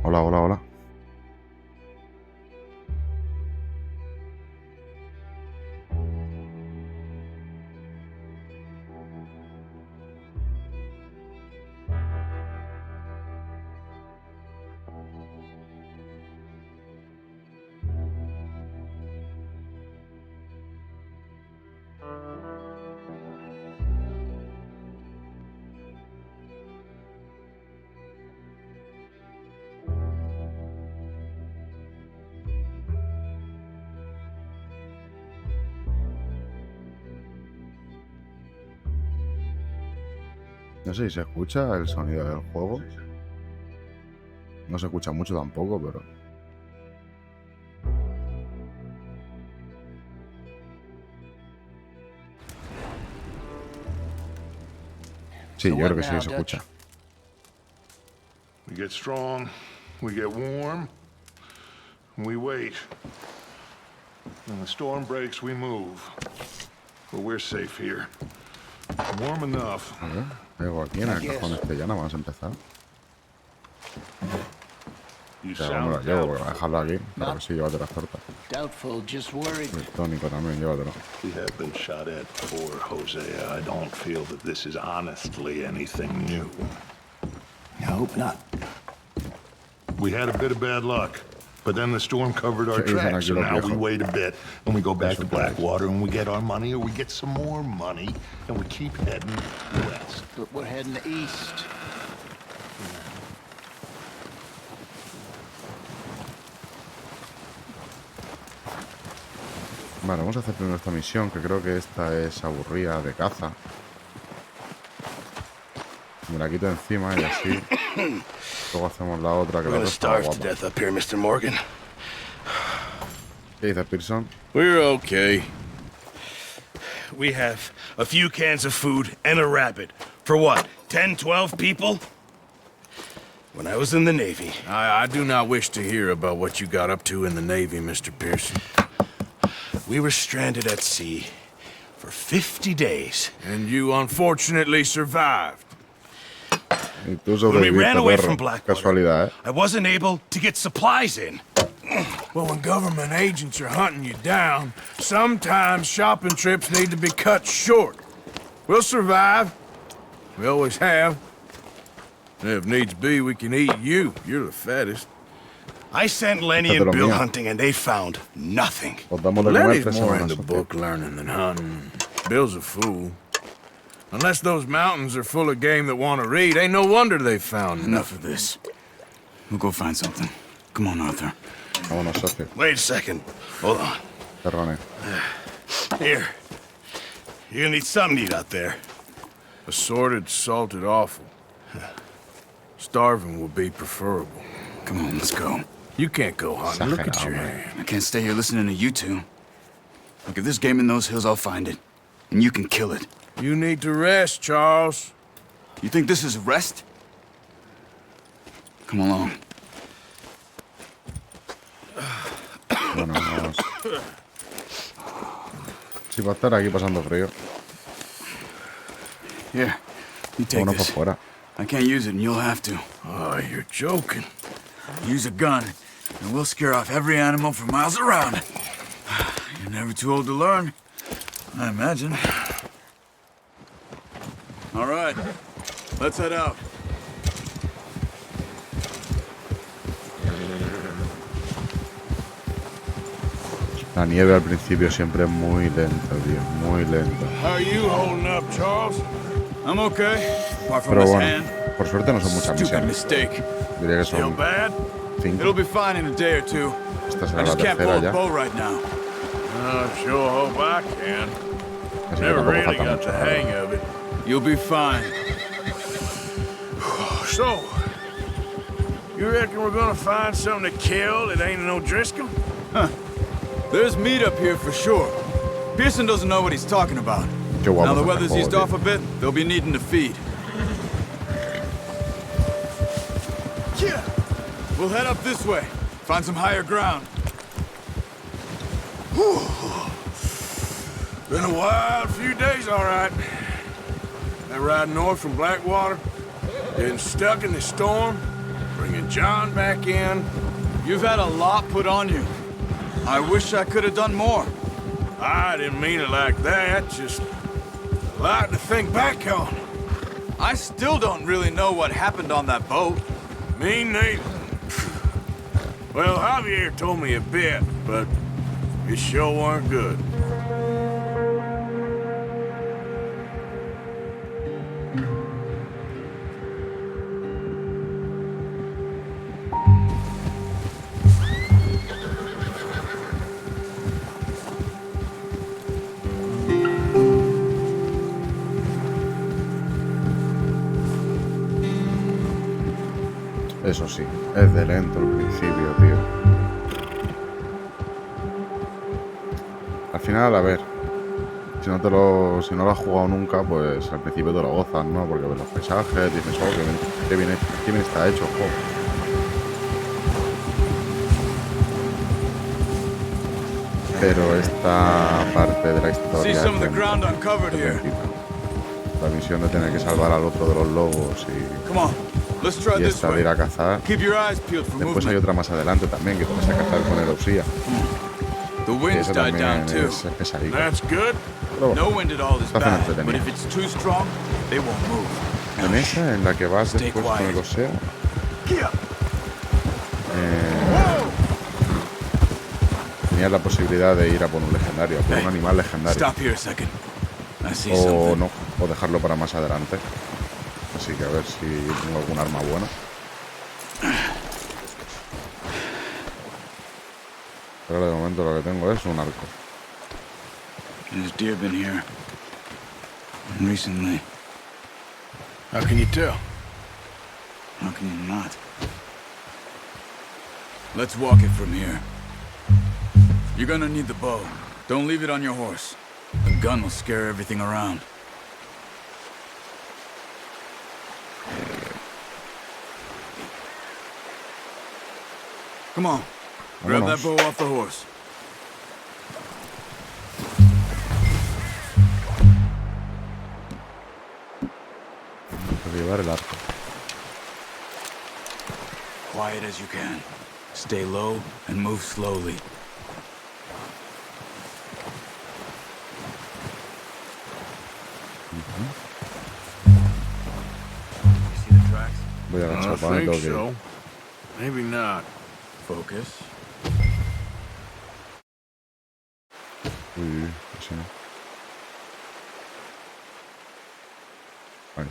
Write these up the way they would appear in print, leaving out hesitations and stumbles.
Hola, hola, hola. No sé si se escucha el sonido del juego. No se escucha mucho tampoco, pero... Sí, yo creo que sí se escucha. We get strong, we get warm, and we wait. When the storm breaks, we move. But we're safe here. Warm enough. A ver, pego aquí en el cajón este ya, nada más empezar. Ya, me lo llevo, voy a dejarlo aquí. Pero que sí, llévate las tortas. El tónico también, llévatelo. We have been shot at before, Hosea. I don't feel that this is honestly anything new. I hope not. We had a bit of bad luck, but then the storm covered our tracks, so now we wait a bit, and we go back to Blackwater, and we get our money, or we get some more money, and we keep heading west. But we're heading east. Vale, vamos a hacer primero esta misión, que creo que esta es aburrida de caza. Me la quito encima y así. Luego hacemos la otra, que la otra está guapa. ¿Qué dices, Pearson? We're okay. We have a few cans of food and a rabbit. For what, 10, 12 people? When I was in the Navy... I do not wish to hear about what you got up to in the Navy, Mr. Pearson. We were stranded at sea for 50 days. And you unfortunately survived. Y tú When we ran away perro. from Blackwater, Casualidad, ¿eh? I wasn't able to get supplies in. Well, when government agents are hunting you down, sometimes shopping trips need to be cut short. We'll survive. We always have. And if needs be, we can eat you. You're the fattest. I sent Lenny and Bill hunting, and they found nothing. Lenny's more into book learning than hunting. Bill's a fool. Unless those mountains are full of game that want to read, ain't no wonder they found Enough of this. We'll go find something. Come on, Arthur. Vámonos, socio. Wait a second. Hold on. Perrone. Here. You're gonna need something to eat out there. Assorted, salted offal. Starving would be preferable. Come on, let's go. You can't go hunting. Look at your hand. I can't stay here listening to you two. Look, if there's game in those hills, I'll find it. And you can kill it. You need to rest, Charles. You think this is rest? Come along. Bueno, vamos. Sí, va a estar aquí pasando frío. Here, you take Vámonos this. para afuera. I can't use it, and you'll have to. Oh, you're joking. Use a gun, and we'll scare off every animal for miles around. You're never too old to learn, I imagine. All right, let's head out. La nieve al principio siempre es muy lenta, tío. Muy lenta. How are you holding up, Charles? I'm okay. Apart from Pero this bueno, hand. por suerte no son muchas Stupid misiones. mistake. Diría que Feel son bad? 5. It'll be fine in a day or two. Esta I será la just can't pull tercera a ya. bow right now. I sure hope I can. Así que Never tampoco really falta got mucho. the hang of it. You'll be fine. So, you reckon we're gonna find something to kill that ain't no Driscoll? There's meat up here for sure. Pearson doesn't know what he's talking about. Qué guapo Now the es este weather's juego, eased tío. off a bit, they'll be needing to feed. Yeah. We'll head up this way. Find some higher ground. Been a wild few days, all right. That ride north from Blackwater, getting stuck in the storm, bringing John back in. You've had a lot put on you. I wish I could have done more. I didn't mean it like that, just a lot to think back on. I still don't really know what happened on that boat. Me neither. Well, Javier told me a bit, but it sure weren't good. Eso sí, es de lento el principio, tío. Al final, a ver, si no lo has jugado nunca, pues al principio te lo gozas, ¿no? Porque ves los paisajes, dices, oh, qué bien está hecho el juego. Pero esta parte de la historia es la misión de tener que salvar al otro de los lobos y esta de ir a cazar. Después hay otra más adelante también, que te vas a cazar con el Osía. Y esa también es pesadito. Pero bueno, está tan entretenido. En esa, en la que vas después con el Osea, tenías la posibilidad de ir a por un legendario, a por un animal legendario. O no, o dejarlo para más adelante. Así que a ver si tengo algún arma buena. Pero de momento lo que tengo es un arco. There's deer been here recently. How can you tell? How can you not? Let's walk it from here. You're gonna need the bow. Don't leave it on your horse. The gun will scare everything around. Come on. Grab that bow off the horse. Voy a llevar el arco. Quiet as you can. Stay low and move slowly. You see the tracks? Voy a I agachar para think que... so. Maybe not. Focus. Uy, ese no. Vale.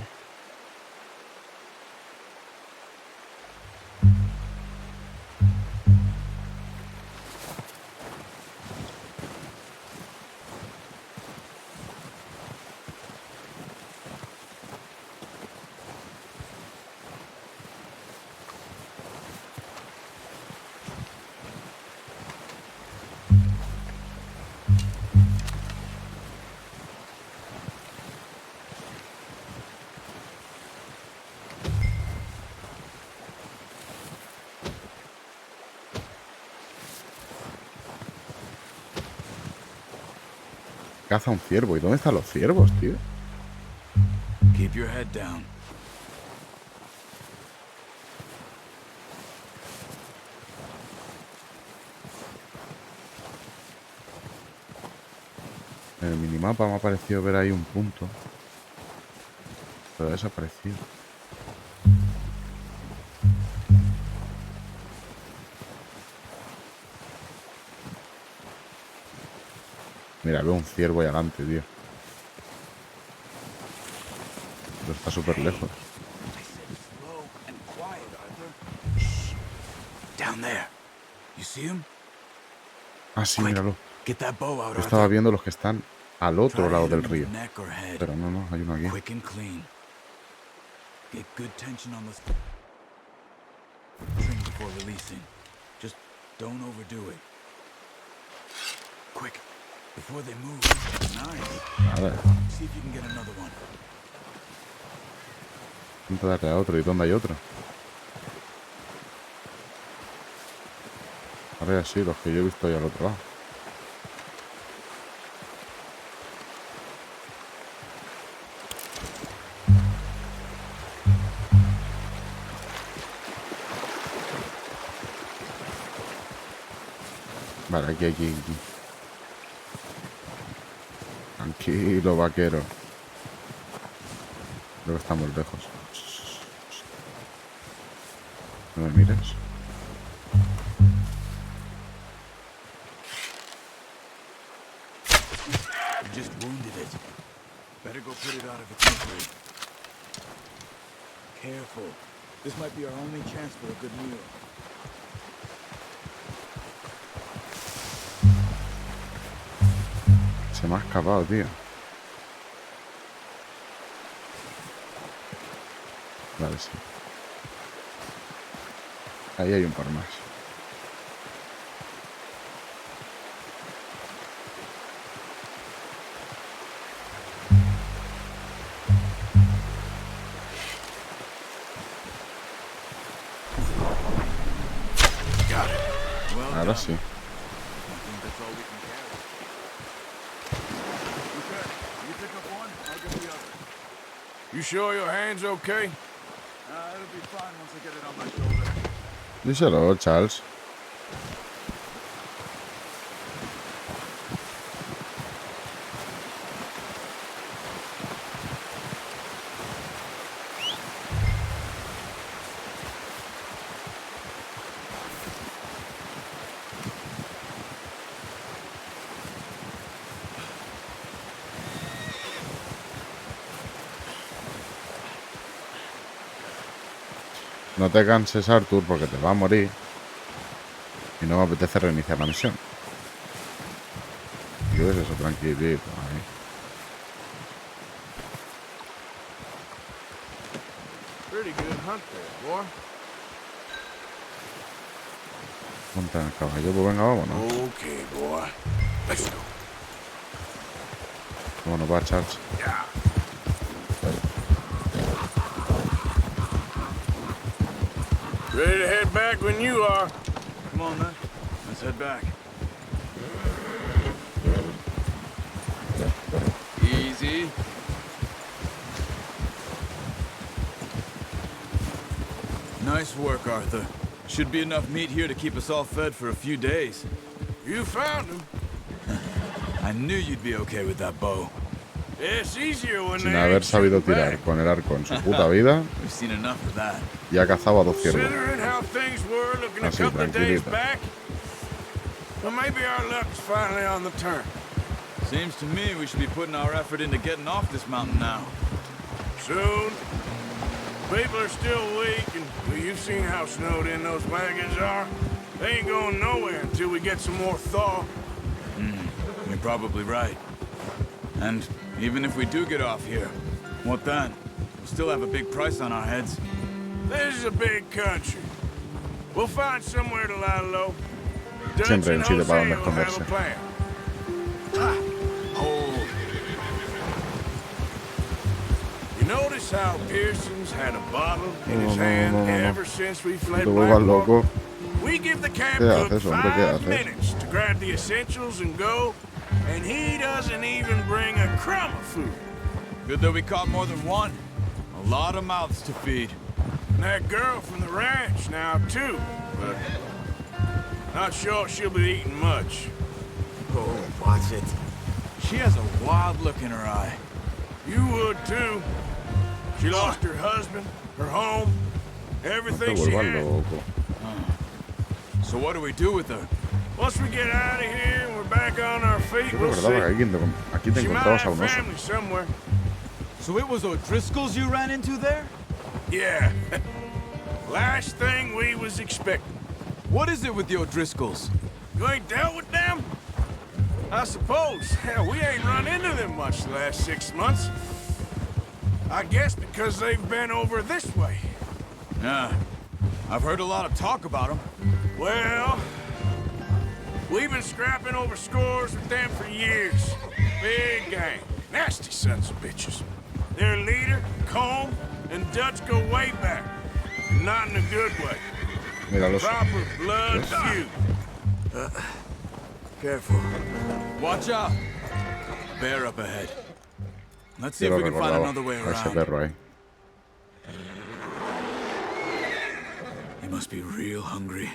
Caza un ciervo. ¿Y dónde están los ciervos, tío? Keep your head down. En el minimapa me ha parecido ver ahí un punto. Pero ha desaparecido. Mira, veo un ciervo ahí adelante, tío. Pero está súper lejos. Down there. You see him? Ah, sí, míralo. Get that bow out. Yo estaba viendo los que están al otro lado del río. Pero no, hay uno aquí. Quick and clean. Get good tension on the string before releasing. Just don't overdo it. Quick, before they move. Nice. A ver. See if you can get another one. Intenta darle a otro. ¿Y dónde hay otro? A ver, sí, los que yo he visto ahí al otro lado. Vale, aquí. Tranquilo, vaquero. Creo que estamos lejos. No me mires. You just wounded it. Better go put it out of its misery. Careful. This might be our only chance for a good meal. Se me ha escapado, tío. Vale, sí. Ahí hay un par más. Ahora sí. You sure your hand's okay? It'll be fine once I get it on my shoulder. Díselo, Charles. No te canses, Arthur, porque te va a morir. Y no me apetece reiniciar la misión. ¿Qué es eso? Tranquilito. Ahí. Pretty good hunt there, boy. Monta en el caballo, pues venga, vámonos. Okay, boy. Let's go. Vámonos, va, Charles. Yeah. Ready to head back when you are. Come on, then. Let's head back. Easy. Nice work, Arthur. Should be enough meat here to keep us all fed for a few days. You found him. I knew you'd be okay with that bow. It's easier when Sin they haber ain't sabido shooting tirar back. con el arco en su puta vida, We've seen enough of that. y ha cazado a 2 ciervos. Considering how things were looking a Así, couple of days tranquilito. back, well, maybe our luck's finally on the turn. Seems to me we should be putting our effort into getting off this mountain now. Soon. People are still weak, and well, you've seen how snowed in those wagons are. They ain't going nowhere until we get some more thaw. You're probably right. And even if we do get off here, what then? We'll still have a big price on our heads. This is a big country. We'll find somewhere to lie low. Siempre hay un sitio para donde Jose will have esconderse. a plan. Hold. You notice how Pearson's had a bottle in his No, hand no, no, no. ever since we No fled te vuelvas Blackwater? loco. We give the camp ¿Qué cook haces, hombre? ¿Qué 5 haces? minutes to grab the essentials and go, and he doesn't even bring a crumb of food. Good that we caught more than one. A lot of mouths to feed. And that girl from the ranch now, too, but not sure she'll be eating much. Oh, watch it. She has a wild look in her eye. You would, too. She lost her husband, her home, No te everything she vuelvas had. loco. So what do we do with her? Once we get out of here and we're back on our feet, Yo we'll recordaba que see. aquí te She might encontrabas a have un oso. family somewhere. So it was O'Driscoll's you ran into there? Yeah. Last thing we was expecting. What is it with the O'Driscolls? You ain't dealt with them? I suppose. Hell, we ain't run into them much the last 6 months. I guess because they've been over this way. Yeah. I've heard a lot of talk about them. Well, we've been scrapping over scores with them for years. Big gang. Nasty sons of bitches. Their leader, Combe, and Dutch go way back. Not in a good way. Míralos. Proper blood feud. Careful. Watch out. Bear up ahead. Let's see Yo if lo we can find recordaba another way a ese around. perro ahí. They must be real hungry.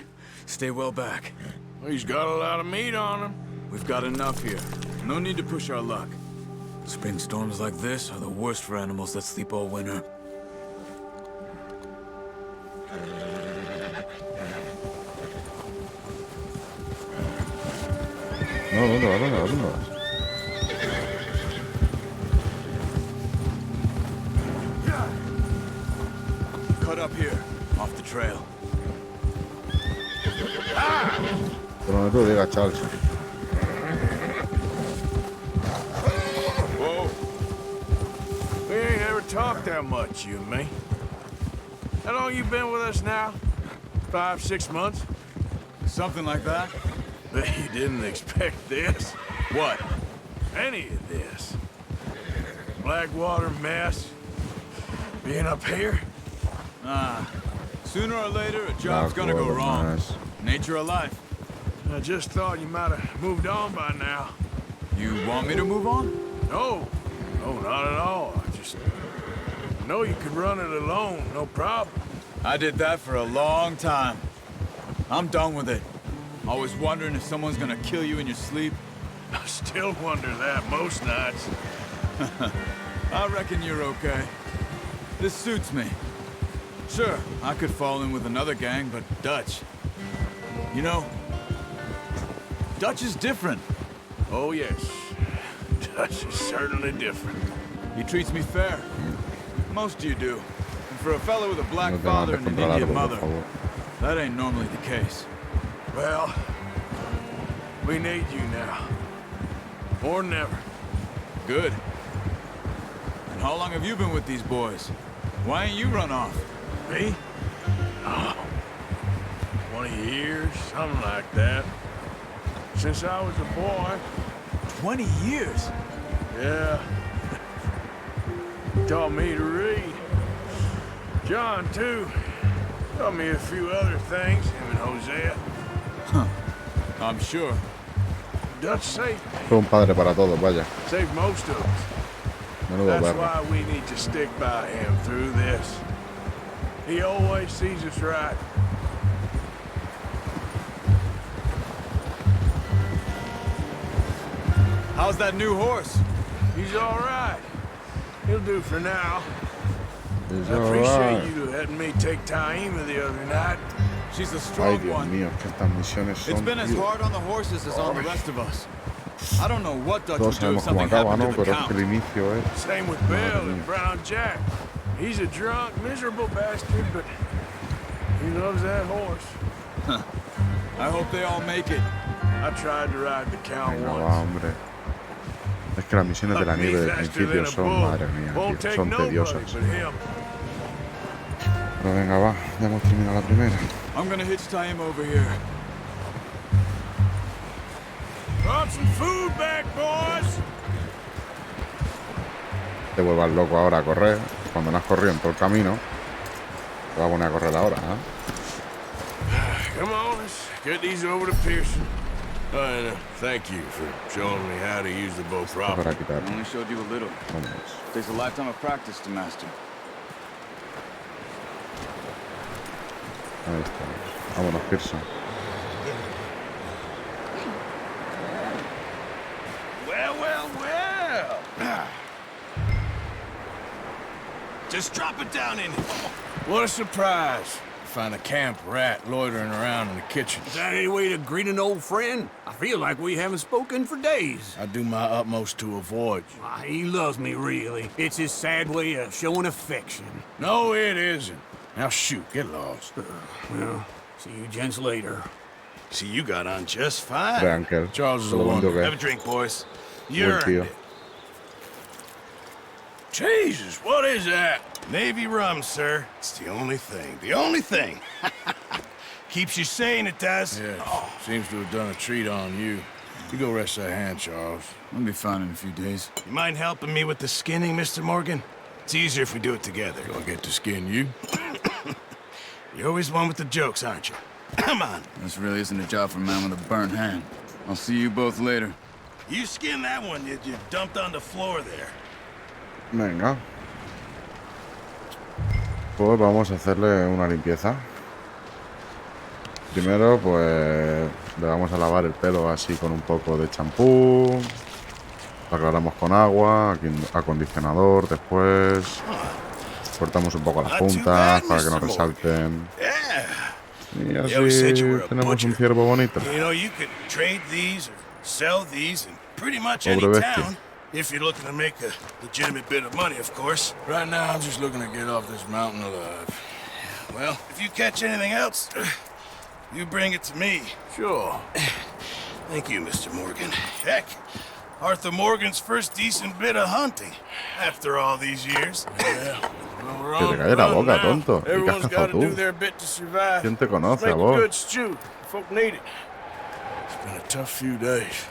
Stay well back. Well, he's got a lot of meat on him. We've got enough here. No need to push our luck. Spring storms like this are the worst for animals that sleep all winter. No, ¿dónde vas? ¿Dónde vas? ¿Dónde vas? Cut up here, off the trail. Por donde tú digas, Charles. Whoa. We ain't ever talked that much, you and me. How long you been with us now? 5, 6 months? Something like that? Bet you didn't expect this. What? Any of this. Blackwater mess. Being up here? Sooner or later, a job's gonna go wrong. Nice. Nature of life. I just thought you might have moved on by now. You want me to move on? No. No, not at all. I know you could run it alone, no problem. I did that for a long time. I'm done with it. Always wondering if someone's gonna kill you in your sleep. I still wonder that most nights. I reckon you're okay. This suits me. Sure, I could fall in with another gang, but Dutch... You know, Dutch is different. Oh, yes. Dutch is certainly different. He treats me fair. Most of you do. And for a fellow with a black No te father mates and an contra Indian largo, mother, por favor. that ain't normally the case. Well, we need you now. More than ever. Good. And how long have you been with these boys? Why ain't you run off? Me? Oh, 20 years, something like that. Since I was a boy. 20 years? Yeah. Taught me to read. John, too. Taught me a few other things, him and Hosea. I'm sure. Dutch saved me. Fue un padre para todos, vaya. Saved most of us. Menudo That's perro. why we need to stick by him through this. He always sees us right. How's that new horse? He's all right. He'll do for now. Es I appreciate alright. you letting me take Taima the other night. She's a Ay, strong Dios one. mío, es que estas misiones It's son... been as tío, hard on the horses as on the rest of us. I don't know what Dutch todos would do if sabemos cómo something acaba, happened ¿no? to the Pero es que el Count. inicio es... Same with Bill and Brown Jack. He's a drunk, miserable bastard, but he loves that horse. I hope they all make it. I tried to ride the Count Venga, va, once. hombre. Es que las misiones de la nieve del principio son, madre mía, Won't tío, take son nobody tediosas. but him. Pero venga, va, ya hemos terminado la primera. I'm gonna hitch Taima over here. Brought some food back, boys. Te vuelvas loco ahora a correr. Cuando no has corrido en todo el camino, te vas a poner a correr ahora, ¿eh? Come on, let's get these over to Pearson. And thank you for showing me how to use the bow Esto properly. para quitar. I only showed you a little. Vámonos. Takes a lifetime of practice to master. Ahí estamos. Vámonos, Pearson. Well, well, well. Just drop it down in here. What a surprise. Find a camp rat loitering around in the kitchen. Is that any way to greet an old friend? I feel like we haven't spoken for days. I do my utmost to avoid you. Ah, he loves me, really. It's his sad way of showing affection. No, it isn't. Now shoot, get lost. Well, see you gents later. See, you got on just fine. Tranquil. Charles is a Lo bonito wonder. que Have a es. drink, boys. Buen You earned tío. it. Jesus, what is that? Navy rum, sir. It's the only thing. The only thing. Keeps you sane, it does. Yeah, seems to have done a treat on you. You go rest that hand, Charles. I'll be fine in a few days. You mind helping me with the skinning, Mr. Morgan? It's easier if we do it together. Do I get to skin you? You're always one with the jokes, aren't you? Come on. This really isn't a job for a man with a burnt hand. I'll see you both later. You skin that one that you dumped on the floor there. Venga. Pues vamos a hacerle una limpieza. Primero, pues le vamos a lavar el pelo así con un poco de champú. Lo aclaramos con agua, acondicionador. Después cortamos un poco las puntas para que no resalten. Y así tenemos un ciervo bonito. Pobre bestia. If you're looking to make a legitimate bit of money, of course. Right now, I'm just looking to get off this mountain alive. Well, if you catch anything else, you bring it to me. Sure. Thank you, Mr. Morgan. Heck, Arthur Morgan's first decent bit of hunting after all these years. Yeah. Que te calle la boca, tonto. ¿Y qué has Everyone's cazado got to do tú? their bit to survive. ¿Quién te conoce Make a a vos? good stew. Folk need it. It's been a tough few days.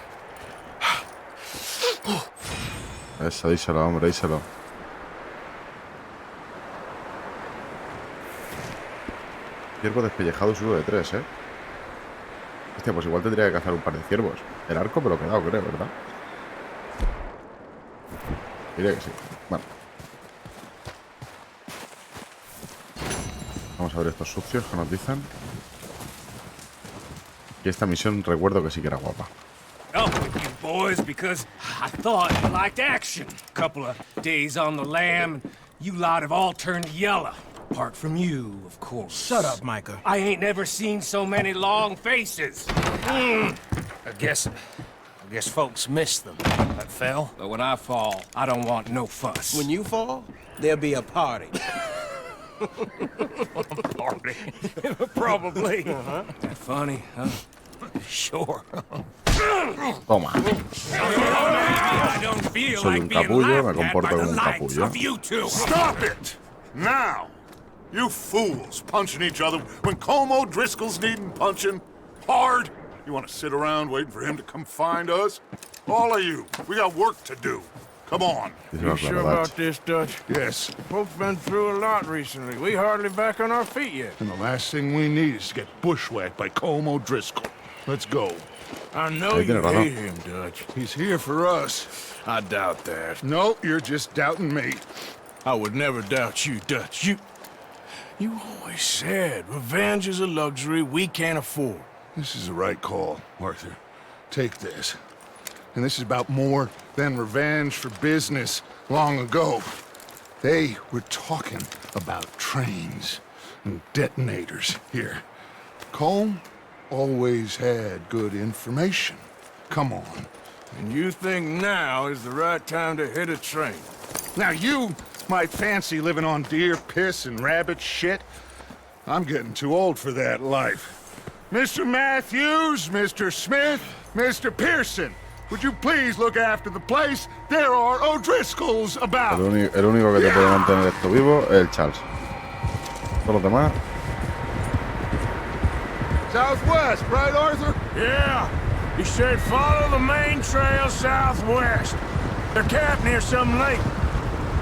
Eso, díselo, hombre, díselo. Ciervo despellejado es 1 de 3, ¿eh? Hostia, pues igual tendría que cazar un par de ciervos. El arco me lo he quedado, creo, ¿verdad? Diría que sí. Bueno. Vamos a ver estos sucios que nos dicen. Y esta misión recuerdo que sí que era guapa. Up with you boys because I thought you liked action. Couple of days on the lam, and you lot have all turned yellow. Apart from you, of course. Shut up, Micah. I ain't never seen so many long faces. I guess folks miss them. That fell. But when I fall, I don't want no fuss. When you fall, there'll be a party. Party. Probably. That funny, huh? Sure. Toma. I don't feel Soy un like being capullo, me laughed at comporto by the como un likes capullo. of you two. Stop it! Now! You fools punching each other when Como Driscoll's needing punching. Hard! You want to sit around waiting for him to come find us? All of you, we got work to do. Come on. You sure about this, Dutch? Yes, Folks been through a lot recently. We hardly back on our feet yet. and the last thing we need is to get bushwhacked by Como Driscoll. Let's go. I know Ahí you tiene razón. hate him, Dutch. He's here for us. I doubt that. No, you're just doubting me. I would never doubt you, Dutch. You always said revenge is a luxury we can't afford. This is the right call, Arthur. Take this. And this is about more than revenge for business long ago. They were talking about trains and detonators here. Colm always had good information. Come on. And you think now is the right time to hit a train? Now you might fancy living on deer piss and rabbit shit. I'm getting too old for that life. Mr. Matthews, Mr. Smith, Mr. Pearson, would you please look after the place? There are O'Driscolls about. El único que te puede mantener esto vivo es el Charles. Todos los demás. Southwest, right, Arthur? Yeah. You should follow the main trail southwest. They're camped near some lake.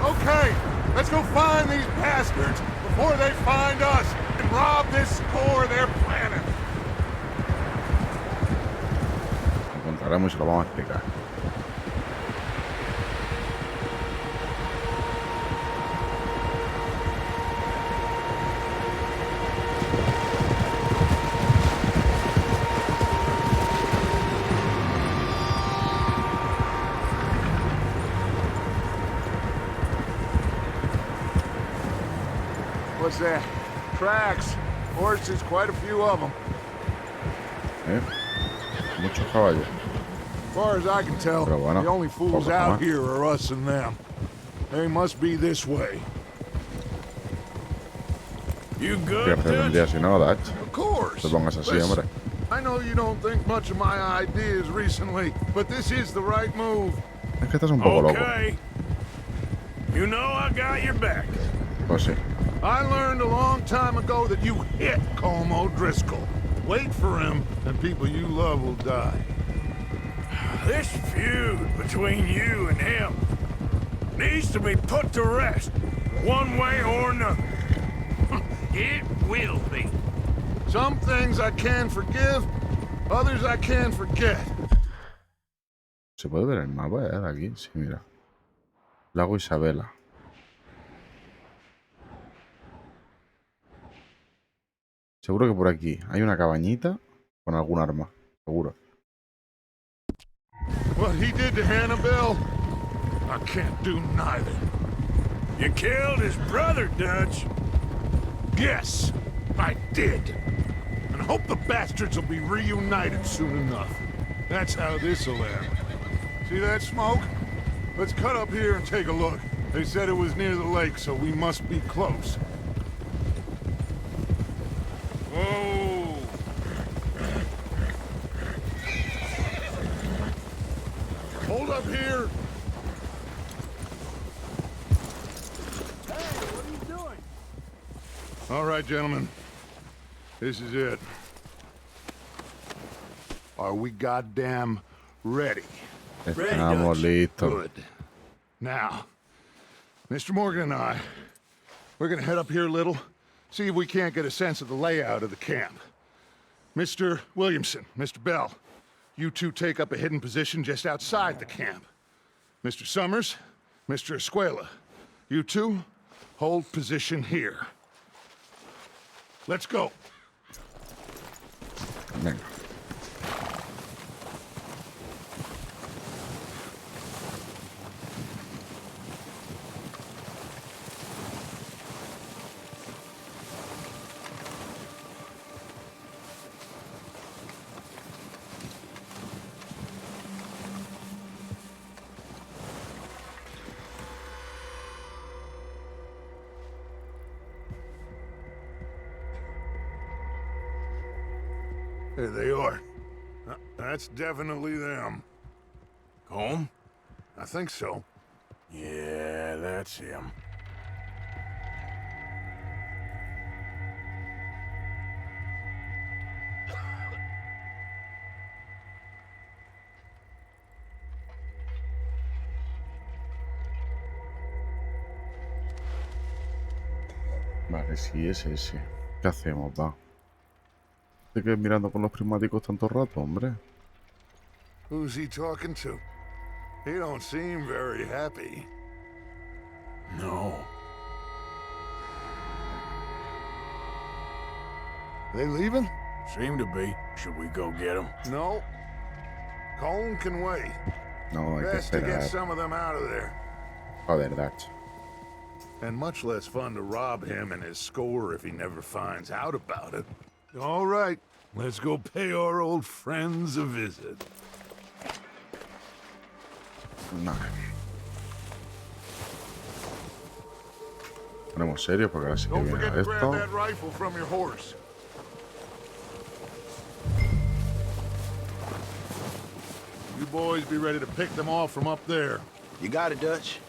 Okay, let's go find these bastards before they find us and rob this core of their planet. Lo encontraremos y se lo vamos a explicar. What's that? Tracks. Horses, quite a few of them. Muchos caballos. As far as I can tell, Pero bueno, the only fools poco out más. here are us and them. They must be this way. You ¿Qué good, gracia tendría Dutch? si no, Dutch? Of course. Te pongas así, Listen, hombre. I know you don't think much of my ideas recently, but this is the right move. Es que estás un poco loco. Okay. You know I got your back. Pues sí. I learned a long time ago that you hit Como Driscoll. Wait for him, and people you love will die. This feud between you and him needs to be put to rest, one way or another. It will be. Some things I can forgive, others I can forget. ¿Se puede ver el mapa de aquí? Sí, mira. Lago Isabela. Seguro que por aquí hay una cabañita con algún arma. Seguro. What he did to Hannibal, I can't do neither. You killed his brother, Dutch. Yes, I did. And I hope the bastards will be reunited soon enough. That's how this'll end. See that smoke? Let's cut up here and take a look. They said it was near the lake, so we must be close. Whoa! Hold up here. Hey, what are you doing? All right, gentlemen. This is it. Are we goddamn ready? Estamos listos. Good. Now, Mr. Morgan and I, we're gonna head up here a little, see if we can't get a sense of the layout of the camp. Mr. Williamson, Mr. Bell, you two take up a hidden position just outside the camp. Mr. Summers, Mr. Escuela, you two hold position here. Let's go. Venga. There they are. That's definitely them. Home? I think so. Yeah, that's him. Vale, sí, es ese. ¿Qué hacemos, va? ¿Te quedas mirando con los prismáticos tanto rato, hombre? Who's he talking to? He don't seem very happy. No. They leaving? Seem to be. Should we go get him? No. Colm can wait. No, hay que Best to get esperar. some of them out of there. Joder, Dutch. And much less fun to rob him and his score if he never finds out about it. All right, let's go pay our old friends a visit. Nah. Ponemos serios porque ahora sí que Don't viene forget to grab esto. that rifle from your horse. You boys be ready to pick them off from up there. You got it, Dutch.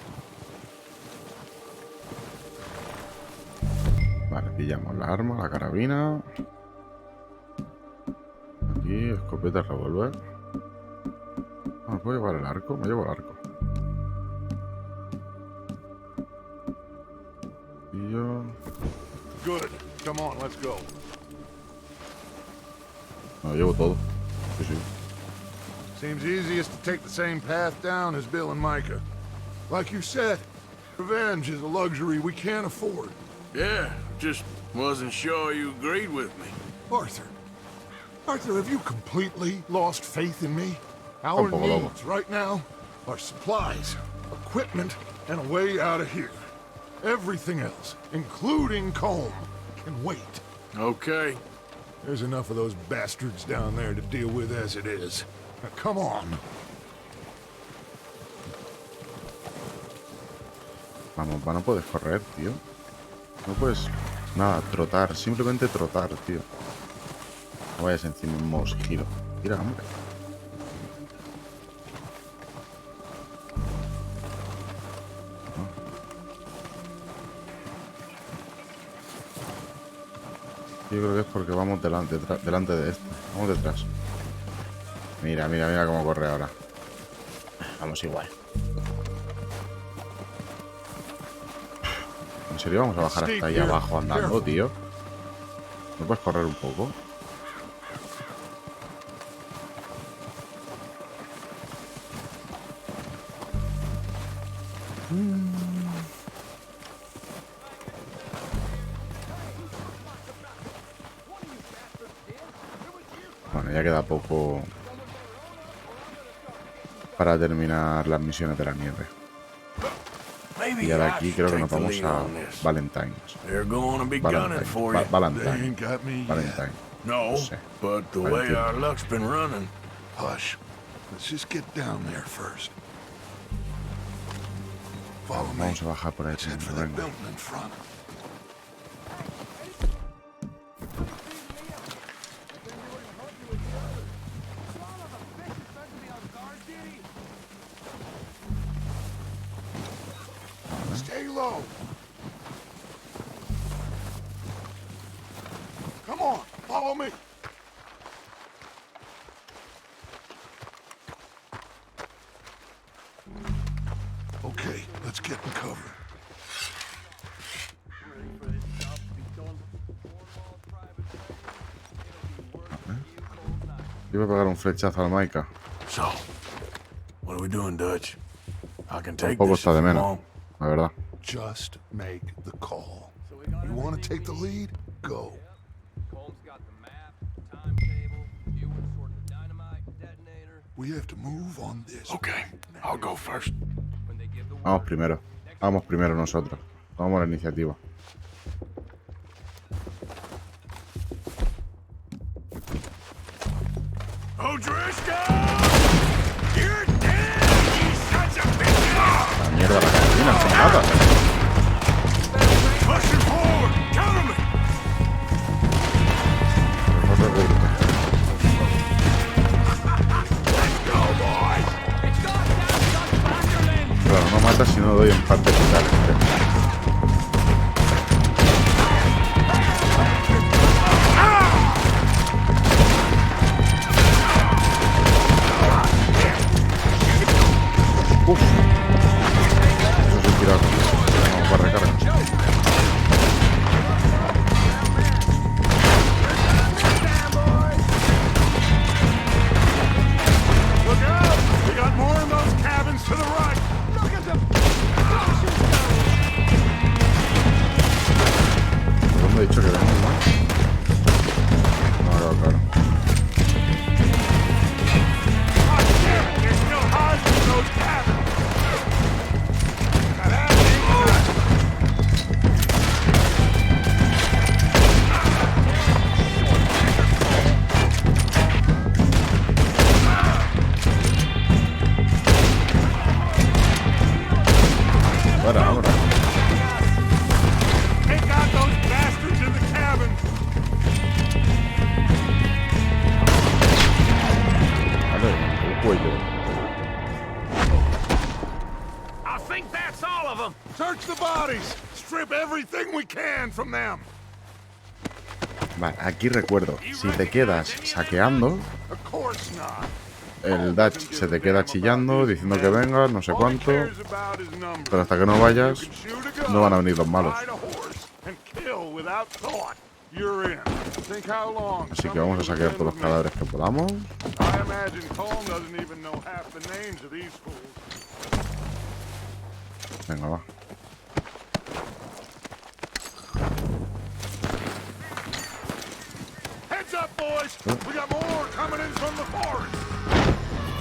Vale, pillamos la arma, la carabina. Aquí, escopeta, revólver. ¿Me puedo llevar el arco? Me llevo el arco. Y yo... Good. Come on, let's go. Me lo llevo todo. Sí, sí. Seems easiest to take the same path down as Bill and Micah. Like you said, revenge is a luxury we can't afford. Yeah, just wasn't sure you agreed with me. Arthur. Arthur, have you completely lost faith in me? Our Tampoco, loco. needs right now are supplies, equipment, and a way out of here. Everything else, including Colm, can wait. Okay. There's enough of those bastards down there to deal with as it is. Now, come on. Vamos, va, no puedes correr, tío. No puedes... Nada, trotar. Simplemente trotar, tío. No vayas encima un mosquito. Tira, hombre. Yo creo que es porque vamos delante de este. Vamos detrás. Mira, mira, mira cómo corre ahora. Vamos igual. ¿En serio vamos a bajar hasta ahí abajo andando, tío? ¿No puedes correr un poco? Bueno, ya queda poco para terminar las misiones de la nieve. Y ahora aquí creo que nos vamos a Valentine's. Valentine. No, but the way our luck's been running. Hush. Let's just get down there first. Follow me. Vamos a bajar por ahí. Let's head for that building in front. Stay low. Come on, follow me. Okay, let's get in cover. Yo voy a pegar un flechazo al Maika. So, what are we doing, Dutch? I can take Tampoco this está de if you menos, want. la verdad. Just make the call. You want to take the lead? Go. We have to move on this. Okay, I'll go first. Vamos primero nosotros. Tomamos la iniciativa. La mierda, la gallina, se mata. No te preocupes. Claro, no mata si no doy en parte vital. Uf. Eso es un tirazo. Vamos para recarga. Look out! We got more in those cabins to the right. Look at them. ¿Dónde he dicho que venimos más? No, claro. There's still hides in those cabins. Ahora. Take out those bastards in the cabins. Vale, el cuello. I think that's all of them. Search the bodies. Strip everything we can from them. Vale, aquí recuerdo, si te quedas saqueando, Of course not. el Dutch se te queda chillando, diciendo que vengas, no sé cuánto, pero hasta que no vayas, no van a venir los malos. Así que vamos a saquear todos los cadáveres que podamos. Venga, va. Heads up, boys! We got more coming in from the forest.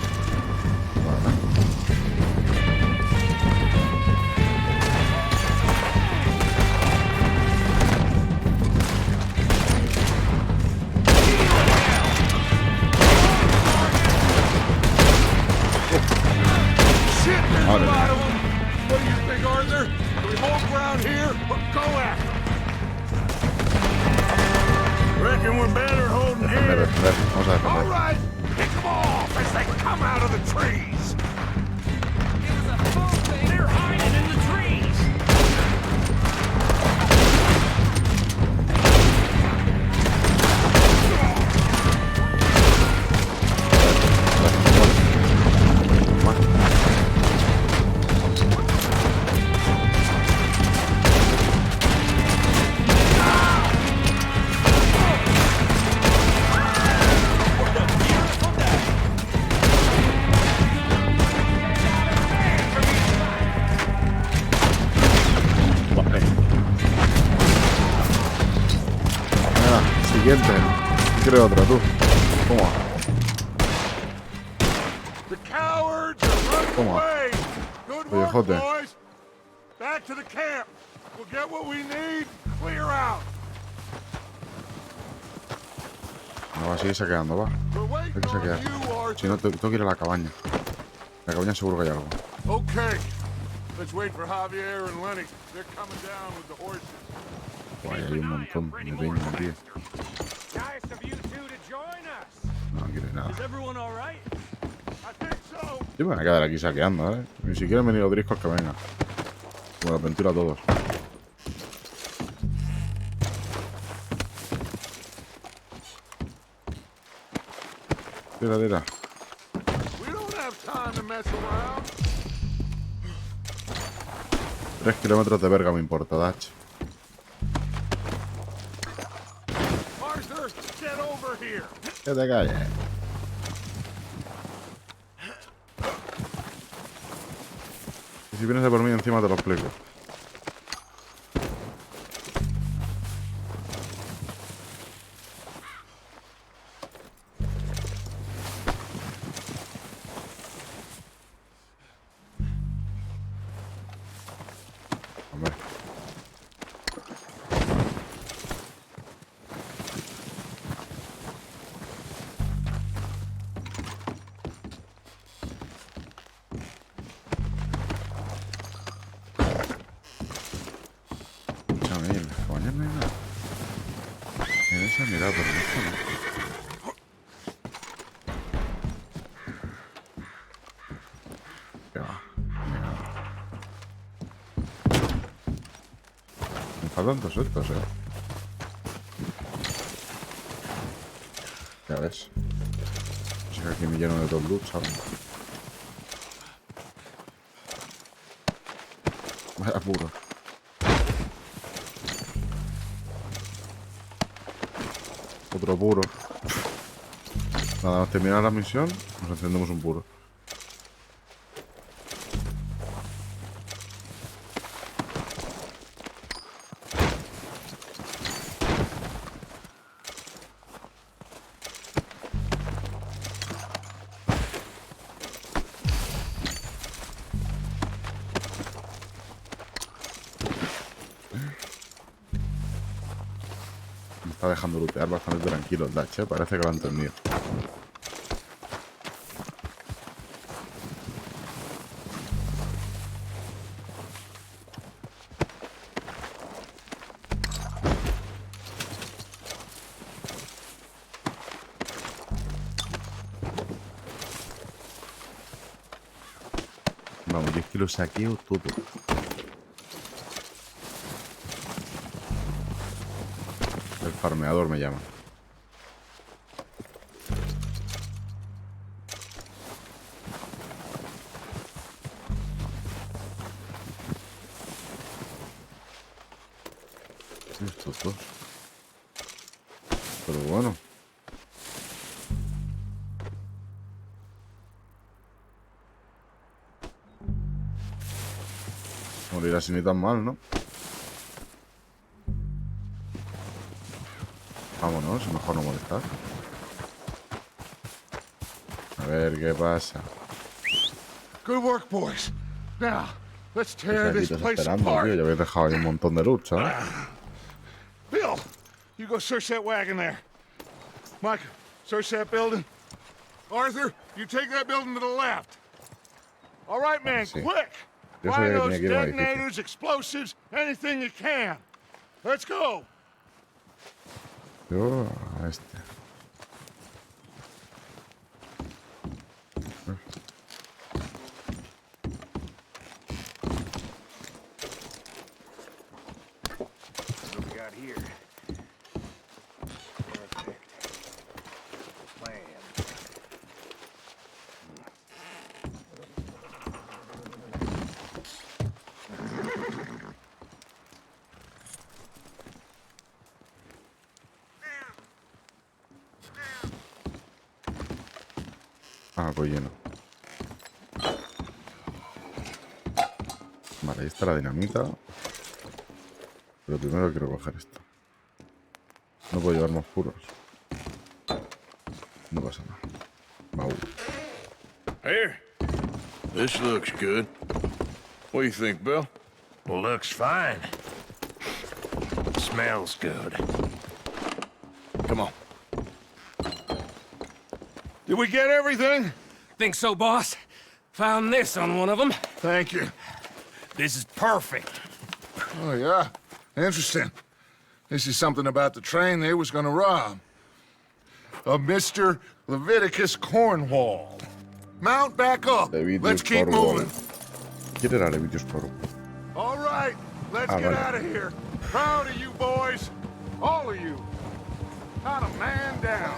Madre mía. What do you think, Arthur? Do we hold ground here or go after? Reckon we're better holding here. Defender, vamos a All defender. right, pick them off as they come out of the trees. They're hiding in the trees! Siguiente. Creo otro, tú. Toma. The cowards are running Toma. away. Good work, Viejote. boys. Back to the camp. We'll get what we need. Clear out. No, va a seguir saqueando, va. We're Hay waiting que saquear. on you, Arthur. Si no, tengo que ir a la cabaña. En la cabaña seguro que hay algo. Okay. Let's wait for Javier and Lenny. They're coming down with the horses. Guay, hay un montón de peña, tío. Nice of you two to join us. No quieres nada. Is everyone all right? I think so. Yo me voy a quedar aquí saqueando, ¿eh? Ni siquiera han venido Driscoll que venga. Como la aventura a todos. Tira, tira. We don't have time to mess around. 3 kilómetros de verga me importa, Dutch. Arthur, get over here. Que te calles. Y si vienes de por mí encima te lo explico. Hombre. Escúchame, en las cabañas no hay nada. En esa mirada, pero en esta no. ¿Qué va? Me faltan dos estos, Ya ves. O sea que aquí me lleno de dos loot, ¿sabes? Vaya puro. Otro puro. Nada más terminar la misión, nos encendemos un puro. Me está dejando lootear bastante tranquilo el Dutch, parece que lo ha entendido. Vamos, 10 kilos saqueo todo. El farmeador me llama. Estos dos. Pero bueno. Morir así ni tan mal, ¿no? Vámonos, mejor no molestar. A ver qué pasa. Good work, boys. Now, let's ¿Qué tear aquí this estás place esperando, tío? apart. Ya habéis dejado ahí un montón de lucha, ¿eh? Bill, you go search that wagon there. Mike, search that building. Arthur, you take that building to the left. All right, man, Sí. quick. Yo Find sabía que those tenía que ir a un edificio. detonators, explosives, anything you can. Let's go. Yo a este. What we got here? Perfect. Plan. Ah, pues lleno. Vale, ahí está la dinamita. Pero primero quiero coger esto. No puedo llevar más puros. No pasa nada. Baúl. Here. This looks good. What do you think, Bill? Looks fine. Smells good. Come on. Did we get everything? Think so, boss? Found this on one of them. Thank you. This is perfect. Oh, yeah? Interesting. This is something about the train they was gonna rob. Of Mr. Leviticus Cornwall. Mount back up. Let's keep moving. ¿Quién era Leviticus Cornwall? All right, let's get vale. out of here. Proud of you boys. All of you. Not a man down.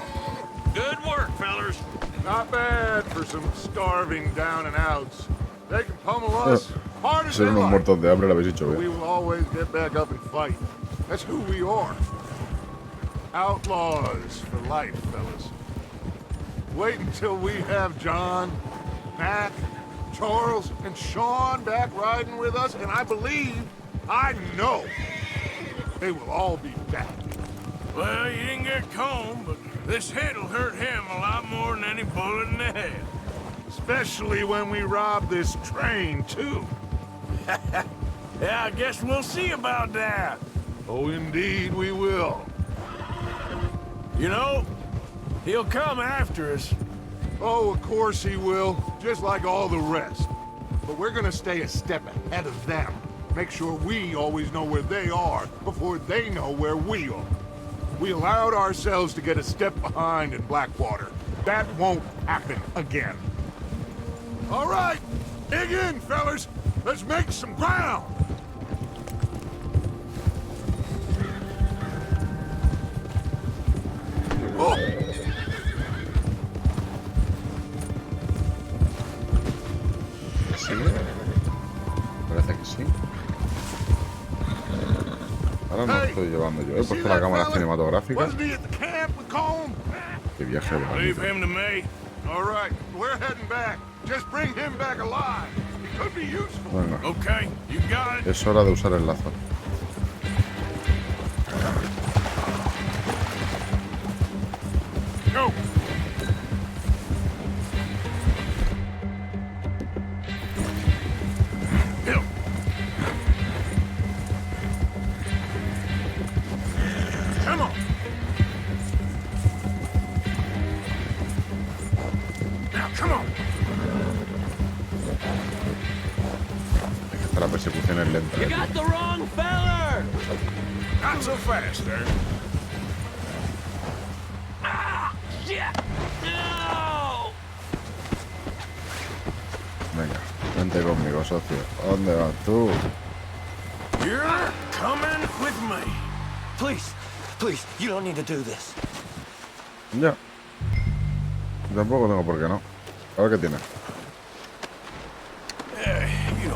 Good work, fellers. Not bad for some starving down and outs. They can pummel us hard as they Ser unos like. muertos de hambre lo habéis dicho We bien. will always get back up and fight. That's who we are. Outlaws for life, fellas. Wait until we have John, Mac, Charles, and Sean back riding with us, and I believe, I know, they will all be back. Well, you didn't get Combe, but this hit'll hurt him a lot more than any bullet in the head. Especially when we rob this train, too. Yeah, I guess we'll see about that. Oh, indeed we will. You know, he'll come after us. Oh, of course he will, just like all the rest. But we're gonna stay a step ahead of them. Make sure we always know where they are before they know where we are. We allowed ourselves to get a step behind in Blackwater. That won't happen again. All right, dig in, fellas. Let's make some ground. Oh. ¿Sí? Parece que sí. Ahora no estoy llevando yo. He puesto la cámara cinematográfica. Qué viaje Leave bonito. him to me. All right, we're heading back. Just bring him back alive. He could be useful. Venga, Okay, you got it. es hora de usar el lazo. Go. Bill. Come on. Now, come on. Es que esta la persecución es lenta. You got the wrong feller! Not so fast, there. Shit! No! Venga, vente conmigo, socio. ¿A dónde vas tú? You're coming with me. Please, you don't need to do this. Ya. Tampoco tengo por qué no. A ver qué tiene.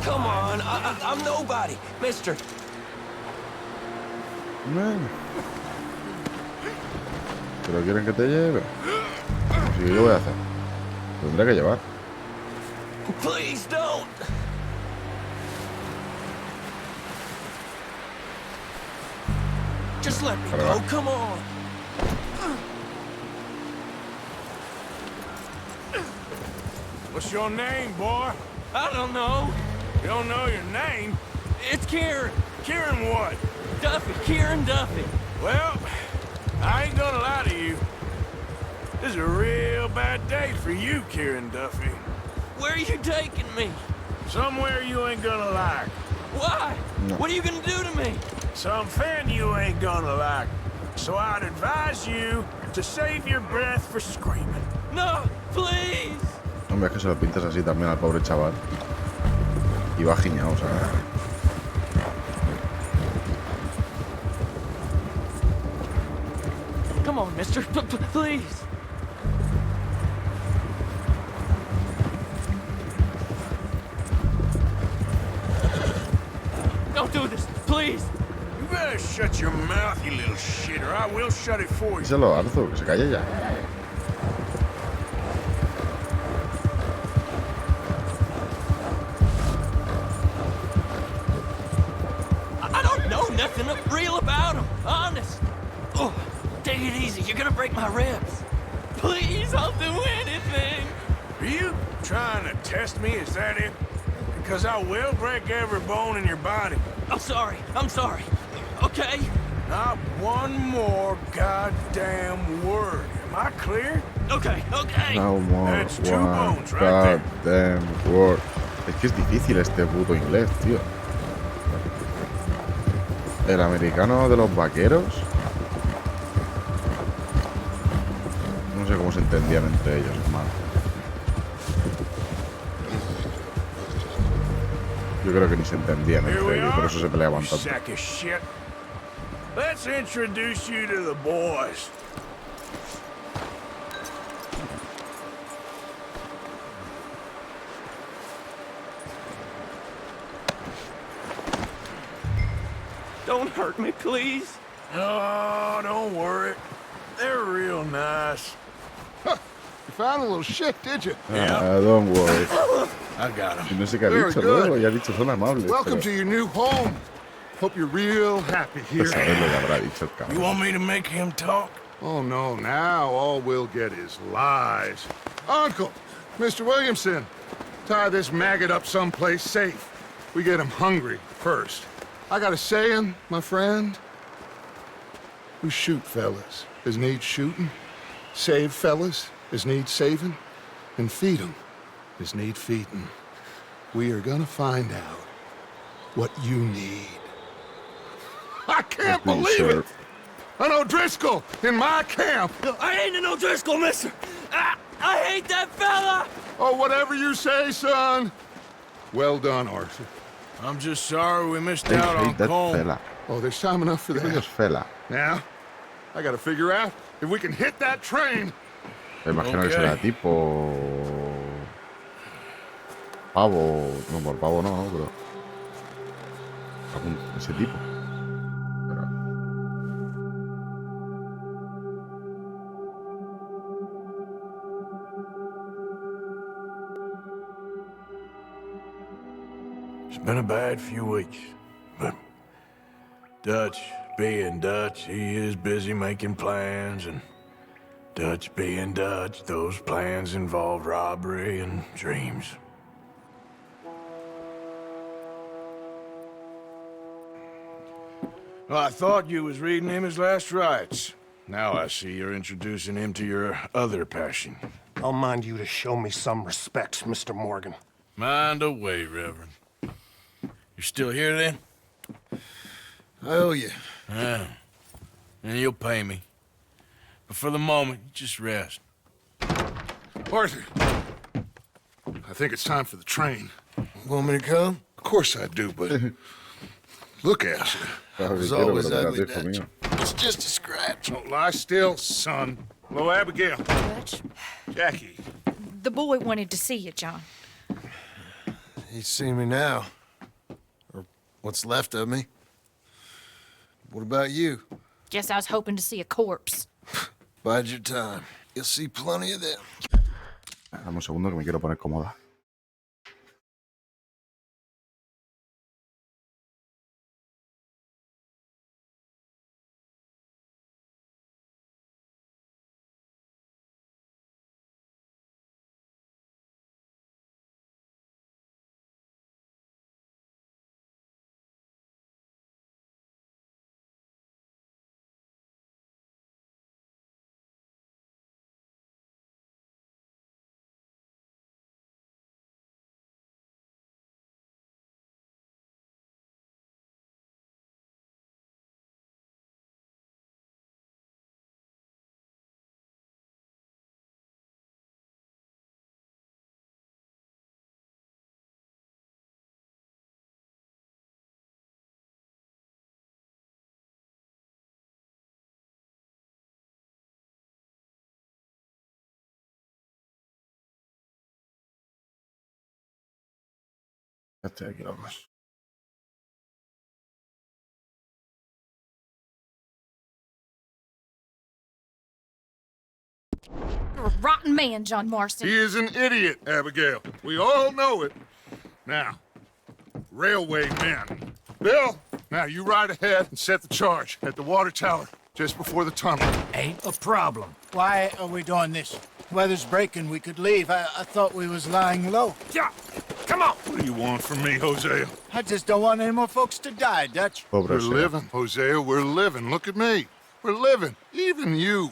Come on, I'm nobody, mister. Venga. ¿Pero quieren que te lleve? Así que yo voy a hacer. Tendré que llevar. Please don't. Just let me go, come on. What's your name, boy? I don't know. You don't know your name? It's Kieran. Kieran what? Duffy. Kieran Duffy. Well, I ain't gonna lie to you. This is a real bad day for you, Kieran Duffy. Where are you taking me? Somewhere you ain't gonna like. Why? No. What are you gonna do to me? Something you ain't gonna like. So I'd advise you to save your breath for screaming. No, please. Hombre, es que se lo pintas así también al pobre chaval. Y va giñado, o sea. Come on, mister. Please. Don't do this, please. You better shut your mouth, you little shit, or I will shut it for you. Díselo, Arthur, que se calle ya. I don't know nothing real about him, honest. Oh, take it easy. You're gonna break my ribs. Please, I'll do anything. Are you trying to test me? Is that it? Because I will break every bone in your body. I'm sorry. Okay? Not one more goddamn word. Am I clear? Okay. No more That's two one bones right there. goddamn word. Es que es difícil este puto inglés, tío. El americano de los vaqueros. No sé cómo se entendían entre ellos, hermano. Yo creo que ni se entendían entre ellos, por eso se peleaban tanto. Sack of shit. Let's introduce you to the boys. Don't hurt me, please. Oh, don't worry. They're real nice. You found a little shit, did you? Don't worry. I got Y them. no sé qué ha Very dicho good. luego, ya ha dicho son amables. Welcome Pero to your new home. Hope you're real happy here. pues sabes lo que habrá dicho el You cabrón. want me to make him talk? Oh, no, now all we'll get is lies. Uncle, Mr. Williamson, tie this maggot up someplace safe. We get him hungry first. I got a saying, my friend. We shoot fellas as need shooting, save fellas as need saving, and feed 'em as need feeding. We are gonna find out what you need. I can't Please, believe sir. it! An O'Driscoll in my camp! I ain't an O'Driscoll, mister. I hate that fella. Oh, whatever you say, son. Well done, Arthur. I'm just sorry we missed I out on hate that Cole. fella. Oh, there's time enough for ¿Qué coño that. es fela? Now, I gotta figure out if we can hit that train. Me imagino que será tipo... Pavo... No, por pavo no, pero... Ese tipo. Pero... It's been a bad few weeks, but Dutch being Dutch, he is busy making plans, and Dutch being Dutch, those plans involve robbery and dreams. Well, I thought you was reading him his last rites. Now I see you're introducing him to your other passion. I'll mind you to show me some respect, Mr. Morgan. Mind away, Reverend. You're still here, then? I owe you. Yeah. And you'll pay me. But for the moment, just rest. Arthur, I think it's time for the train. Want me to come? Of course I do, but look at you. Claro que It's quiero, always pero ugly, espérate, hijo Dutch. mío. It's just a scratch. Don't lie still, son. Hello, Abigail. Dutch, Jackie. the boy wanted to see you, John. He's seen me now. Or what's left of me. What about you? Guess I was hoping to see a corpse. Bide your time. You'll see plenty of them. Dame un segundo que me quiero poner cómoda. Ya estoy aquí, locos. You're a rotten man, John Marston. He is an idiot, Abigail. We all know it. Now, railway men. Bill, now you ride ahead and set the charge at the water tower. just before the tunnel. Ain't a problem. Why are we doing this? Weather's breaking, we could leave. I thought we was lying low. Yeah, come on. What do you want from me, Hosea? I just don't want any more folks to die, Dutch. We're living, Hosea, we're living. Look at me. We're living, even you.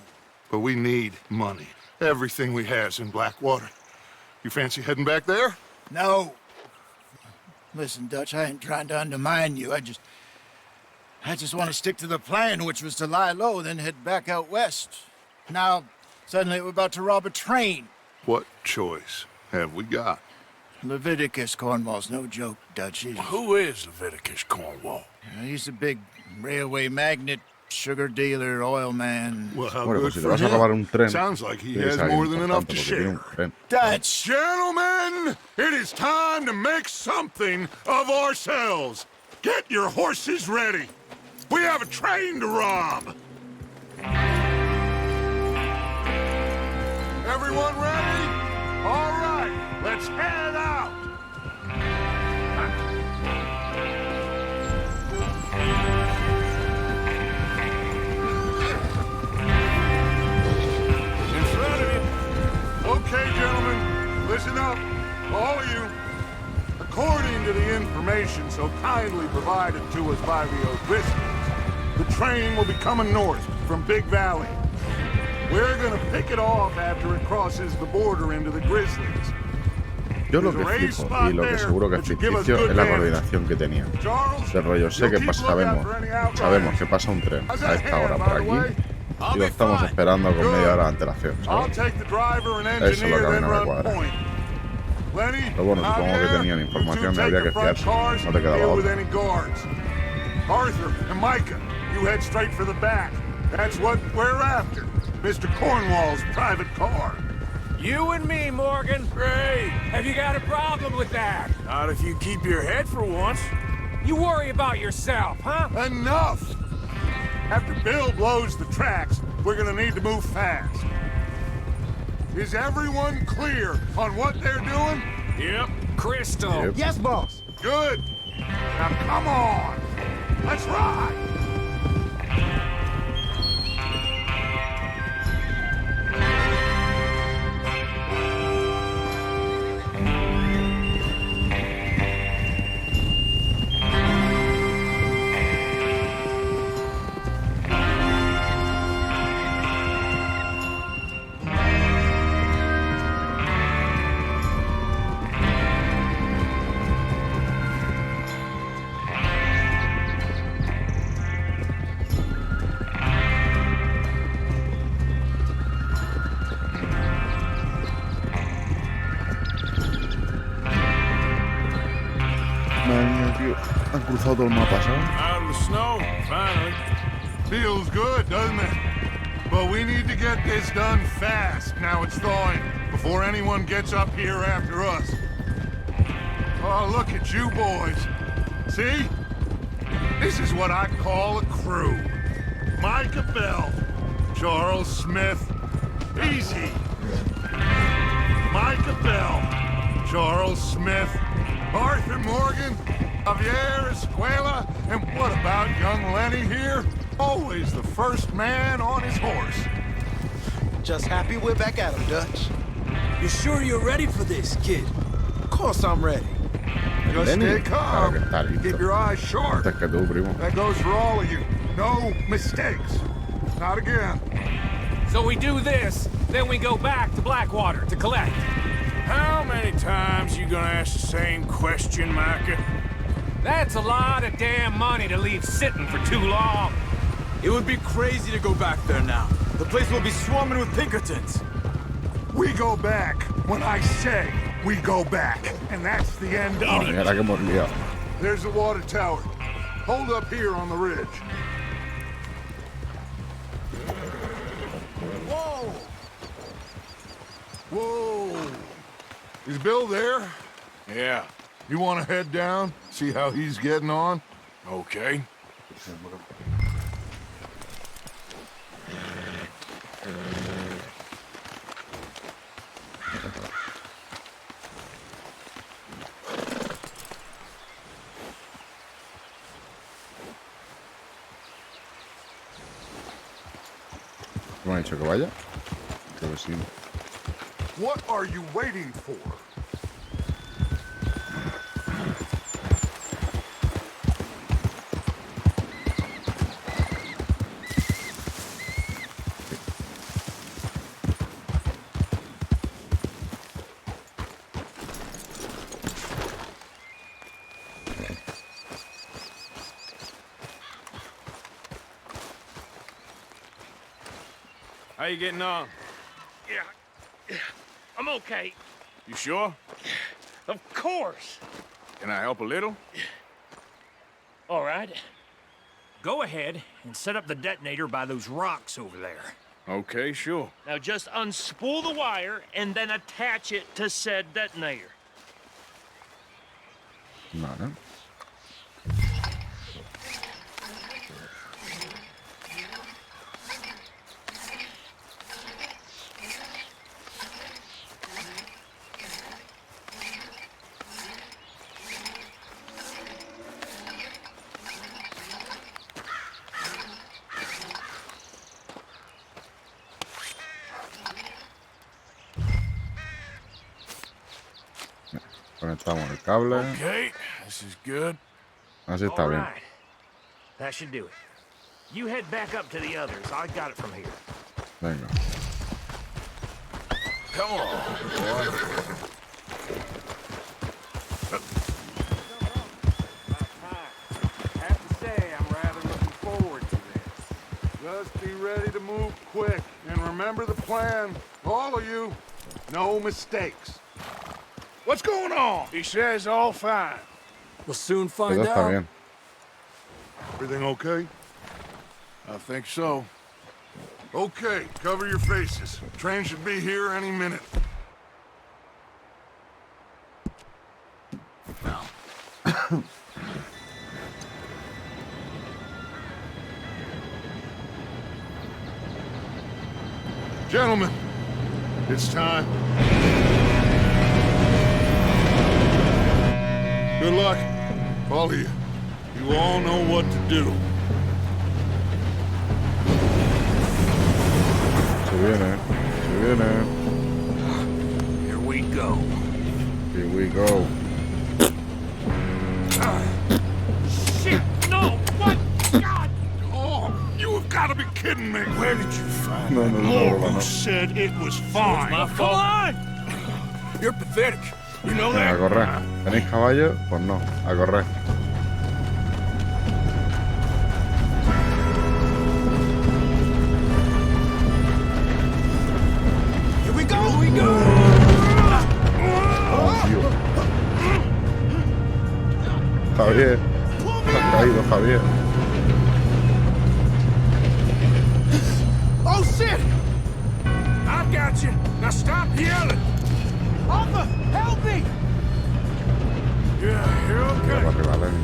But we need money. Everything we has in Blackwater. You fancy heading back there? No. Listen, Dutch, I ain't trying to undermine you. I just want to stick to the plan, which was to lie low, then head back out west. Now, suddenly we're about to rob a train. What choice have we got? Leviticus Cornwall's no joke, Dutch. Who is Leviticus Cornwall? He's a big railway magnate, sugar dealer, oil man. Well, how Bueno, good pues si te for vas a robar un him. tren, Sounds like he tienes has a alguien more than enough importante to porque tiene un share. tren. Dutch! Gentlemen, it is time to make something of ourselves. Get your horses ready. We have a train to rob. Everyone ready? All right, let's head out. In front of you. Okay, gentlemen, listen up, all of you. According to the information so kindly provided to us by the O'Driscolls, the train will be coming north from Big Valley. We're gonna pick it off after it crosses the border into the Grizzlies. Yo lo que flipo y lo que seguro que es ficticio es la coordinación que tenían. De rollo, sé que sabemos que pasa un tren a esta hora por aquí y lo estamos esperando con media hora de antelación, ¿sabes? Eso es lo que a mí no me cuadra. Pero bueno, supongo que tenían información y habría que fiarse, no te quedaba otra. Arthur and Micah, you head straight for the back. That's what we're after. Mr. Cornwall's private car. You and me, Morgan. Great. Have you got a problem with that? Not if you keep your head for once. You worry about yourself, huh? Enough! After Bill blows the tracks, we're gonna need to move fast. Is everyone clear on what they're doing? Yep. Crystal. Yep. Yes, boss. Good. Now come on. Let's ride. Han cruzado todo el mapa, ¿sabes? Out of the snow, finally. Feels good, doesn't it? But we need to get this done fast. Now it's thawing, before anyone gets up here after us. Oh, look at you boys. See? This is what I call a crew. Micah Bell, Charles Smith, easy. Micah Bell, Charles Smith, Arthur Morgan, Javier Escuela, and what about young Lenny here? Always the first man on his horse. Just happy we're back at him, Dutch. You sure you're ready for this, kid? Of course I'm ready. Just stay calm. Claro que está listo. Keep your eyes sharp. Antes que tú, primo. That goes for all of you. No mistakes. Not again. So we do this, then we go back to Blackwater to collect. How many times you gonna ask the same question, Micah? That's a lot of damn money to leave sitting for too long. It would be crazy to go back there now. The place will be swarming with Pinkertons. We go back when I say we go back. And that's the end of it. Mira que hemos liado. There's the water tower. Hold up here on the ridge. Whoa! Whoa! Is Bill there? Yeah. You want to head down, see how he's getting on? Okay. ¿Me ha dicho que vaya? Creo que sí. What are you waiting for? How you getting on? Yeah, I'm okay. You sure? Of course. Can I help a little? All right. Go ahead and set up the detonator by those rocks over there. Okay, sure. Now just unspool the wire and then attach it to said detonator. Vale. Conectamos el cable. Okay, this is good. Así está bien. Right. That should do it. You head back up to the others. I got it from here. Venga. Come on, boy. I have to say, I'm rather looking forward to this. Just be ready to move quick, and remember the plan. All of you, no mistakes. What's going on? He says all fine. We'll soon Todo find está out. bien. Everything okay? I think so. Okay, cover your faces. Train should be here any minute. Gentlemen, it's time. Good luck, all of you. You all know what to do. Se viene. Se viene. Here we go. Here we go. Shit! No! What? God! Oh, you have got to be kidding me. Where did you find No, no, no, no, no, no. Said it was fine. Come on! You're pathetic. You know Venga, a that? correr. ¿Tenéis caballo? Pues no, a correr. Here we go! Here we go! Oh, tío. Javier. Te has caído, Javier. Oh, shit! I got you. Now stop yelling. Arthur, help me! Yeah, you're Mira para okay. arriba, Lenny.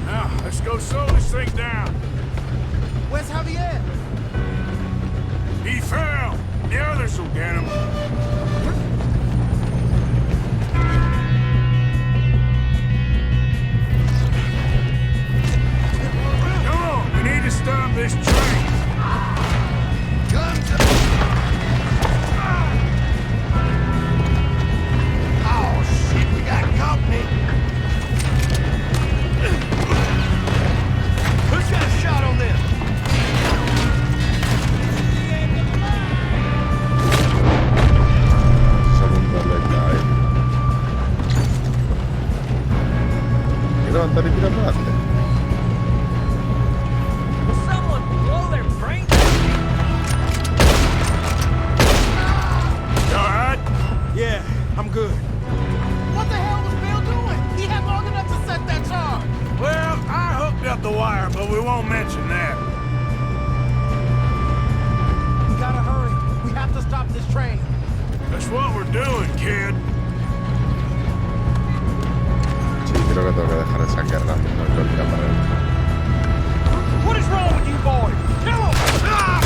Now, let's go slow this thing down. Where's Javier? He fell. The others will get him. Come on, we need to stop this train. Guns up! Oh, shit, we got company. Who's got a shot on them? Segunda letra ahí. ¿Quieres levantar y tirar para adelante? Will someone blow their brains? You all right? Yeah, I'm good. What the hell was Bill doing? He had long enough to set that charge. Well, I hooked up the wire, but we won't mention that. We gotta hurry. We have to stop this train. That's what we're doing, kid. Sí, creo que tengo que dejar esa guerra. No creo que para él. What is wrong with you boys? Kill him! Ah!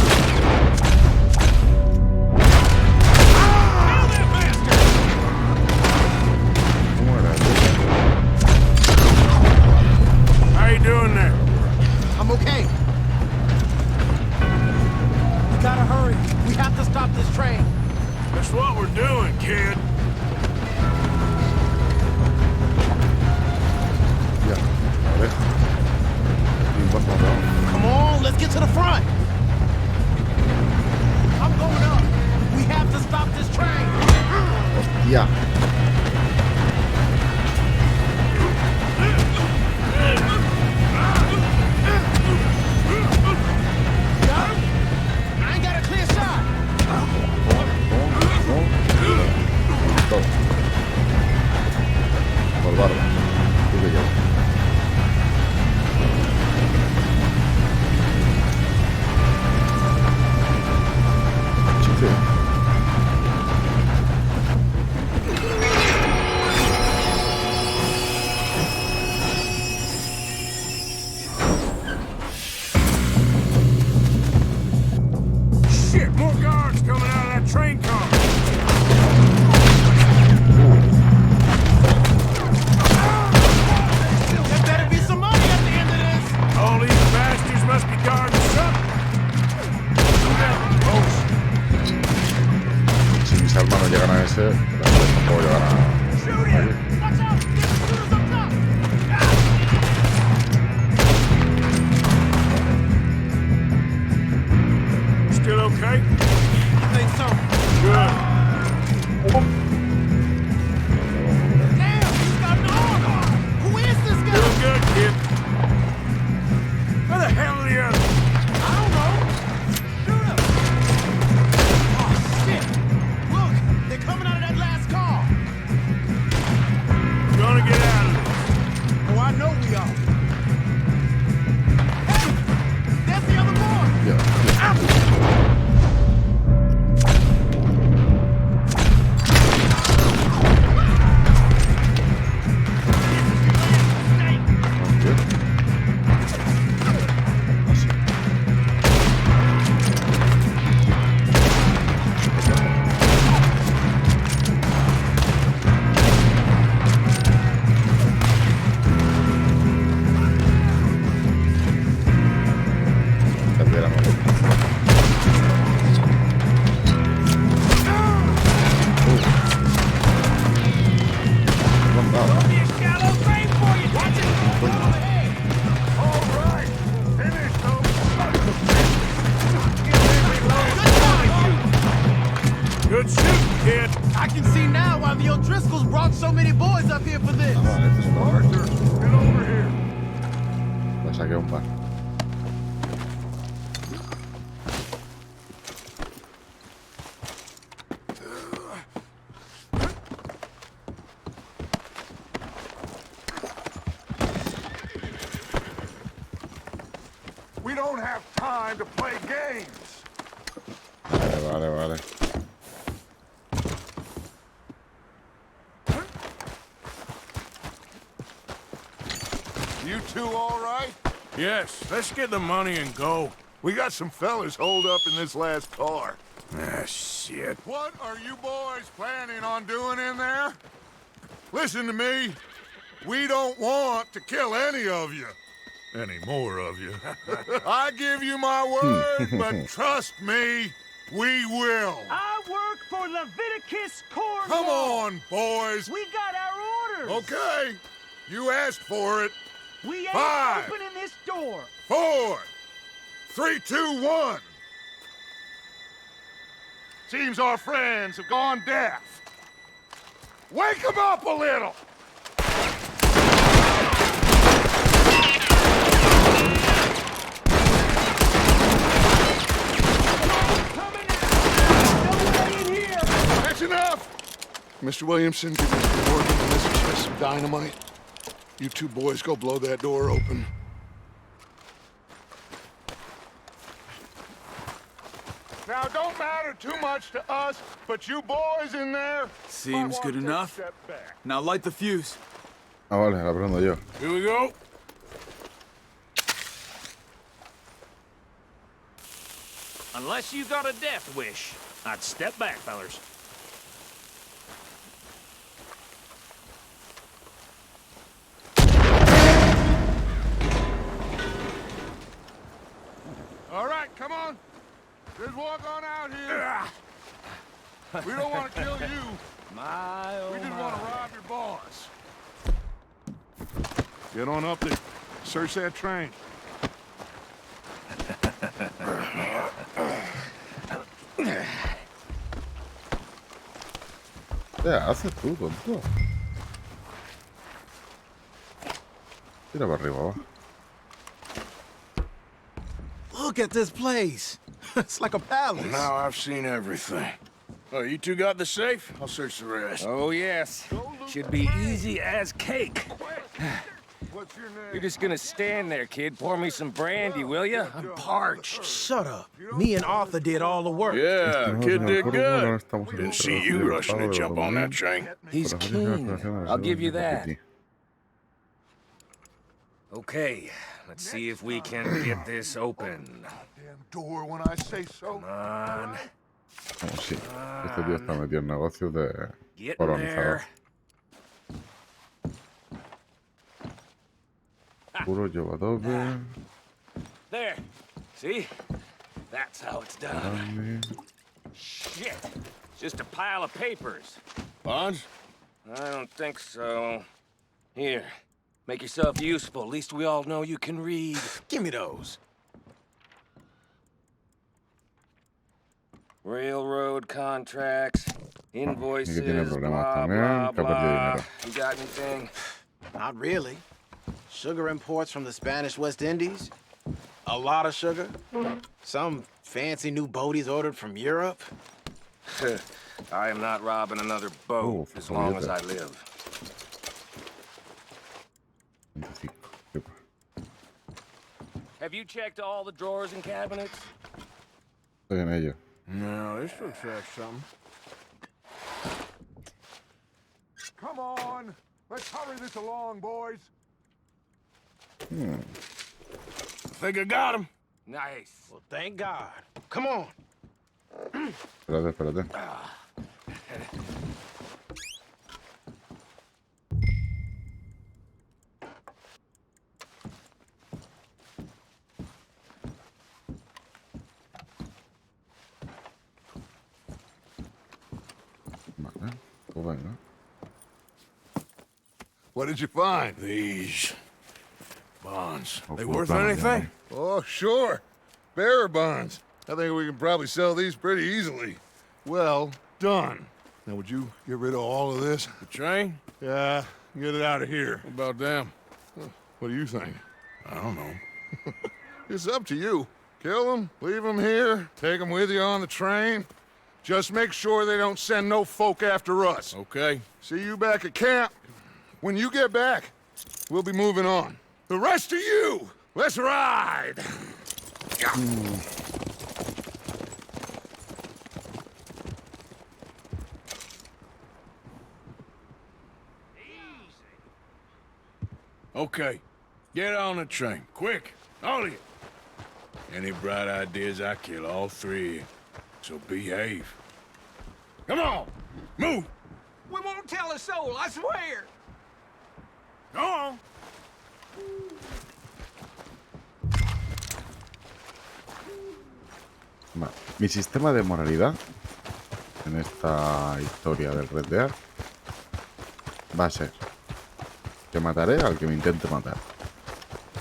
Kill that bastard! ¿Cómo era eso? How you doing there? I'm okay. We got gotta hurry. We have to stop this train. That's what we're doing, kid. Ya, vale. Y por favor. Come on, let's get to the front. I'm going up. We have to stop this train. Hostia. I ain't got a clear shot. Todo. Por barba. Tú que llevas. Chiste. Shit, more guards coming out of that train car. There better be some money at the end of this. All these bastards must be guarding something. Do that, folks. Si mis armas no llegan a ese, pues tampoco llegan a... Watch out. Get the shooters up top. Still okay? I think so. Good. Damn, he's got an arm. Who is this guy? Doing good, kid. Where the hell are the others? I don't know. Shoot him. Oh, shit. Look, they're coming out of that last car. We're gonna get out of this. Oh, I know we are. Hey, that's the other boy. Ya. Good shooting, kid. I can see now why the O'Driscolls brought so many boys up here for this. Vale, este es un Arthur, get over here. Le saqué un par. We don't have time to play games. Vale, vale. You two all right? Yes, let's get the money and go. We got some fellas holed up in this last car. Ah, shit. What are you boys planning on doing in there? Listen to me. We don't want to kill any of you. Any more of you. I give you my word, but trust me, we will. I work for Leviticus Corps. Come on, boys. We got our orders. Okay. You asked for it. We ain't 5, opening this door. 4, 3, 2, 1. Seems our friends have gone deaf. Wake them up a little. That's enough. Mr. Williamson, give Mr. Morgan and Mr. Smith some dynamite. You two boys go blow that door open. Now, it don't matter too much to us, but you boys in there... Seems good enough. Now light the fuse. Ah, vale, la prendo yo. Here we go. Unless you got a death wish, I'd step back, fellers. All right, come on. Just walk on out here. We don't want to kill you. We just want to rob your boss. Get on up there. Search that train. ¿Qué haces tú, tonto? Tira para arriba, va. Look at this place. It's like a palace. Well, now I've seen everything. Oh, you two got the safe? I'll search the rest. Oh, yes. Should be easy as cake. What's your name? You're just gonna stand there, kid. Pour me some brandy, will you? I'm parched. Shut up. Me and Arthur did all the work. Yeah, kid did good. Didn't see you rushing to jump on that train. He's keen. I'll give you that. Okay, let's see if we can get this open. Damn door when I say so. Come on. Oh, sí. Este tío está metido en negocios de Get colonizador. there. Puro lleva doble. There. See? That's how it's done. Shit. Just a pile of papers. Bonds? I don't think so. Here. Make yourself useful. At least we all know you can read. Give me those. Railroad contracts, invoices, Y que tiene problemas blah, también, blah, que ha perdido blah. dinero. You got anything? Not really. Sugar imports from the Spanish West Indies. A lot of sugar. Some fancy new boat he's ordered from Europe. I am not robbing another boat as long as I live. 25. Have you checked all the drawers and cabinets? Estoy en ello. No, this looks like something. Come on. Let's hurry this along, boys. I think I got him. Nice. Well, thank God. Come on. Espérate. Vale, pues venga. What did you find? These bonds. They Ojo, worth plano, anything? Oh, sure. Bearer bonds. I think we can probably sell these pretty easily. Well done. Now, would you get rid of all of this? The train? Yeah, get it out of here. What about them? What do you think? I don't know. It's up to you. Kill them, leave them here, take them with you on the train. Just make sure they don't send no folk after us. Okay. See you back at camp. When you get back, we'll be moving on. The rest of you, let's ride! Okay. Get on the train. Quick. All of you. Any bright ideas, I kill all three of you. So behave. Come on! Move! We won't tell a soul, I swear. Go on! Vale. Mi sistema de moralidad en esta historia del Red Dead va a ser que mataré al que me intente matar.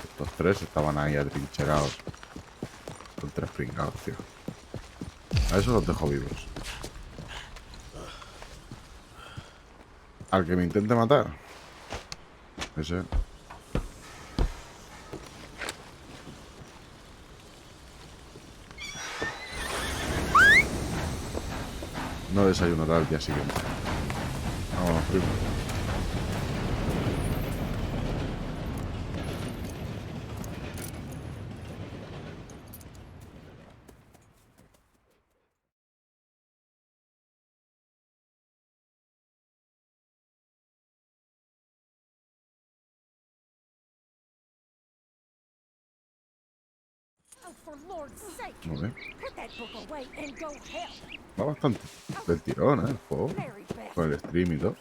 Estos tres estaban ahí atrincherados. Son tres pringados, tío. A esos los dejo vivos. Al que me intente matar. Ese. No desayunará al día siguiente. Vámonos, primo. Oh, for Lord's sake. Muy bien. Put that book away and go help. Va bastante del tirón, el juego. Very bad. Con el stream y todo.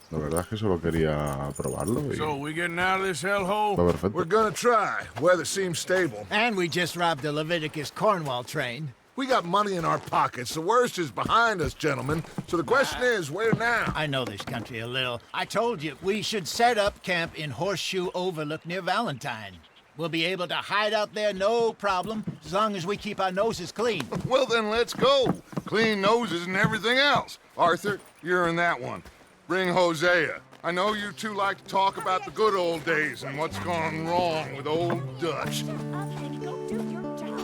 La verdad es que solo quería probarlo y... So, we getting out of this hellhole? Va perfecto. We're gonna try. Weather seems stable. And we just robbed a Leviticus Cornwall train. We got money in our pockets. The worst is behind us, gentlemen. So the question is, where now? I know this country a little. I told you, we should set up camp in Horseshoe Overlook near Valentine. We'll be able to hide out there, no problem, as long as we keep our noses clean. Well, then let's go. Clean noses and everything else. Arthur, you're in that one. Bring Hosea. I know you two like to talk about the good old days and what's gone wrong with old Dutch. Shut up and go do your job.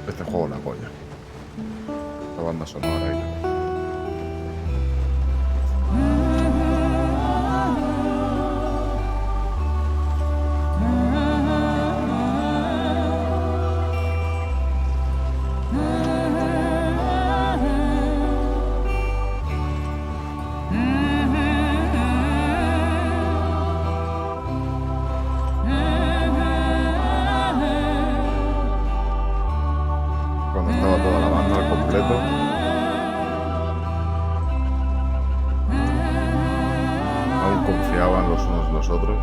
Este juego la polla. La banda sonora y... Cuando estaba toda la banda al completo. Aún confiaban los unos en los otros.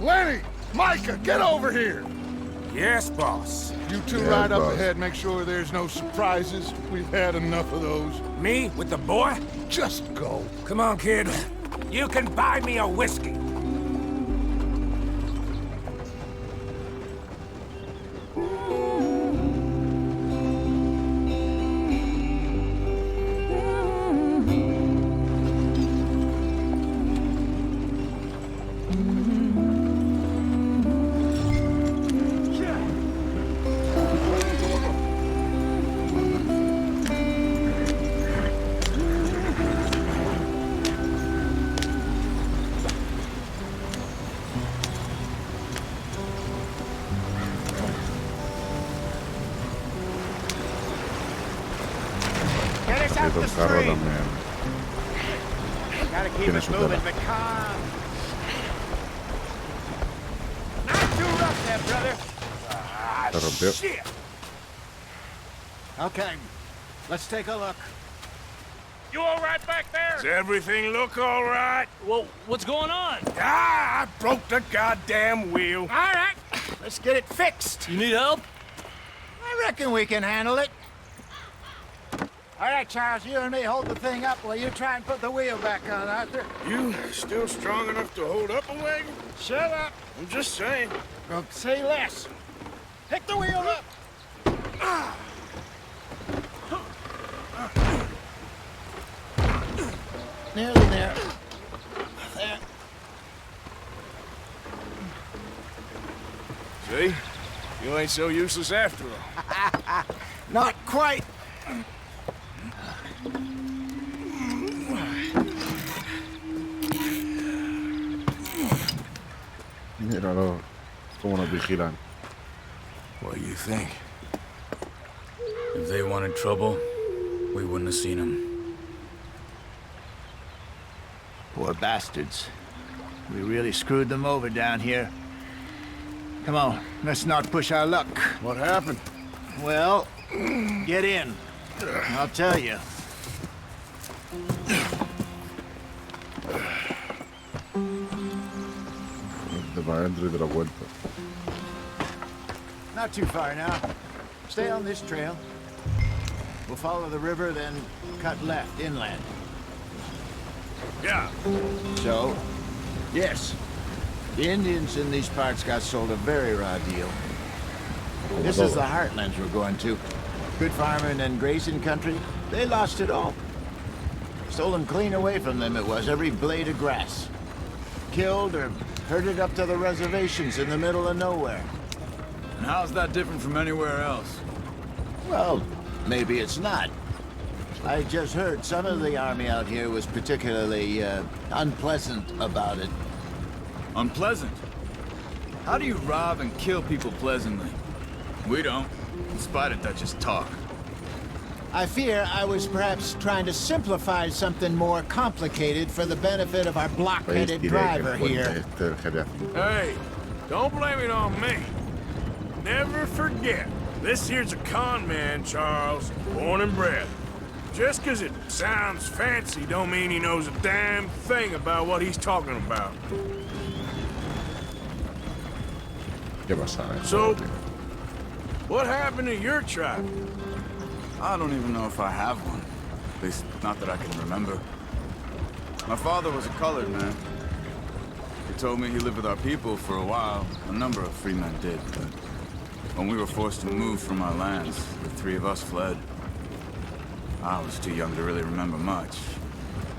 Lenny! Micah, get over here! Yes, boss. You two Yeah, ride up boss. ahead, make sure there's no surprises. We've had enough of those. Me with the boy? Just go. Come on, kid. You can buy me a whiskey. Get us out El the carro street. también Gotta keep tiene it su moving, tela. but calm. Not too rough there, brother. Se rompió. Shit. Okay, let's take a look. You all right back there? Does everything look all right? Well, what's going on? Ah, I broke the goddamn wheel. All right, let's get it fixed. You need help? I reckon we can handle it. All right, Charles, you and me hold the thing up while you try and put the wheel back on, Arthur. You still strong enough to hold up a wagon? Shut up. I'm just saying. Don't say less. Pick the wheel up. Nearly there. There. See? You ain't so useless after all. Not quite. Míralo, cómo nos vigilan. What do you think? If they wanted trouble, we wouldn't have seen them. Poor bastards. We really screwed them over down here. Come on, let's not push our luck. What happened? Well, get in. I'll tell you. Vete para adentro y te lo cuento. Not too far now. Stay on this trail. We'll follow the river, then cut left inland. Yeah. So, yes, the Indians in these parts got sold a very raw deal. This is the heartlands we're going to. Good farming and grazing country, they lost it all. Stolen clean away from them it was, every blade of grass. Killed or herded up to the reservations in the middle of nowhere. And how's that different from anywhere else? Well, maybe it's not. I just heard some of the army out here was particularly unpleasant about it. Unpleasant? How do you rob and kill people pleasantly? We don't, in spite of Dutch's talk. I fear I was perhaps trying to simplify something more complicated for the benefit of our block-headed driver here. Hey, don't blame it on me. Never forget, this here's a con man, Charles, born and bred. Just 'cause it sounds fancy don't mean he knows a damn thing about what he's talking about. So, what happened to your tribe? I don't even know if I have one. At least, not that I can remember. My father was a colored man. He told me he lived with our people for a while. A number of free men did, but when we were forced to move from our lands, the three of us fled. I was too young to really remember much.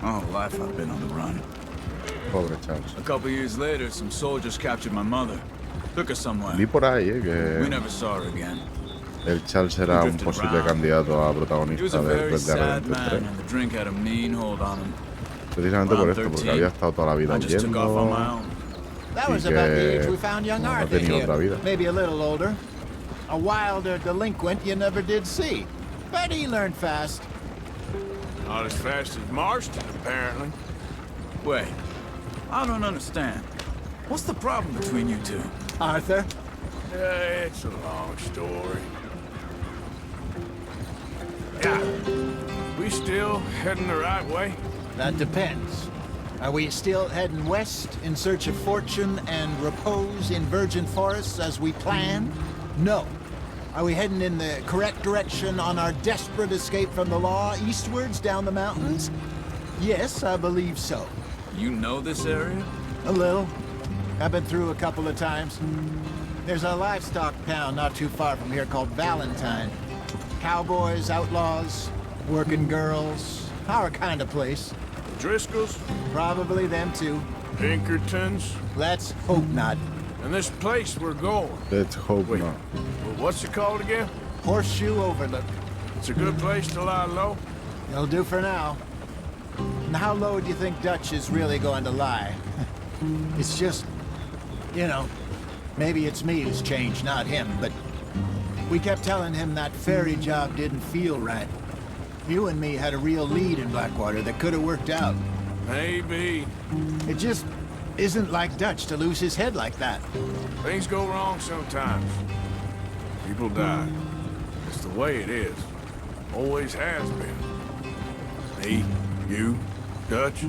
My whole life I've been on the run. A couple years later, some soldiers captured my mother. Took her somewhere. Vi por ahí, que We never saw her again. el Charles era un posible candidato a protagonista del Red Dead Redemption 3. Precisamente por esto, porque había estado toda la vida huyendo That was y about the que age we found young no ha Arthur tenido otra here. vida. Maybe a little older. A wilder delinquent you never did see. But he learned fast. Not as fast as Marston, apparently. Wait, I don't understand. What's the problem between you two? Arthur? It's a long story. Yeah. We still heading the right way? That depends. Are we still heading west in search of fortune and repose in virgin forests as we planned? No. Are we heading in the correct direction on our desperate escape from the law eastwards down the mountains? Yes, I believe so. You know this area? A little. I've been through a couple of times. There's a livestock town not too far from here called Valentine. Cowboys, outlaws, working girls, our kind of place. Driscolls? Probably them too. Pinkertons? Let's hope not. And this place we're going? Let's hope not. Well, what's it called again? Horseshoe Overlook. It's a good place to lie low? It'll do for now. And how low do you think Dutch is really going to lie? It's just, you know, maybe it's me who's changed, not him, but we kept telling him that ferry job didn't feel right. You and me had a real lead in Blackwater that could have worked out. Maybe. It just isn't like Dutch to lose his head like that. Things go wrong sometimes. People die. It's the way it is. Always has been. Me, you, Dutch.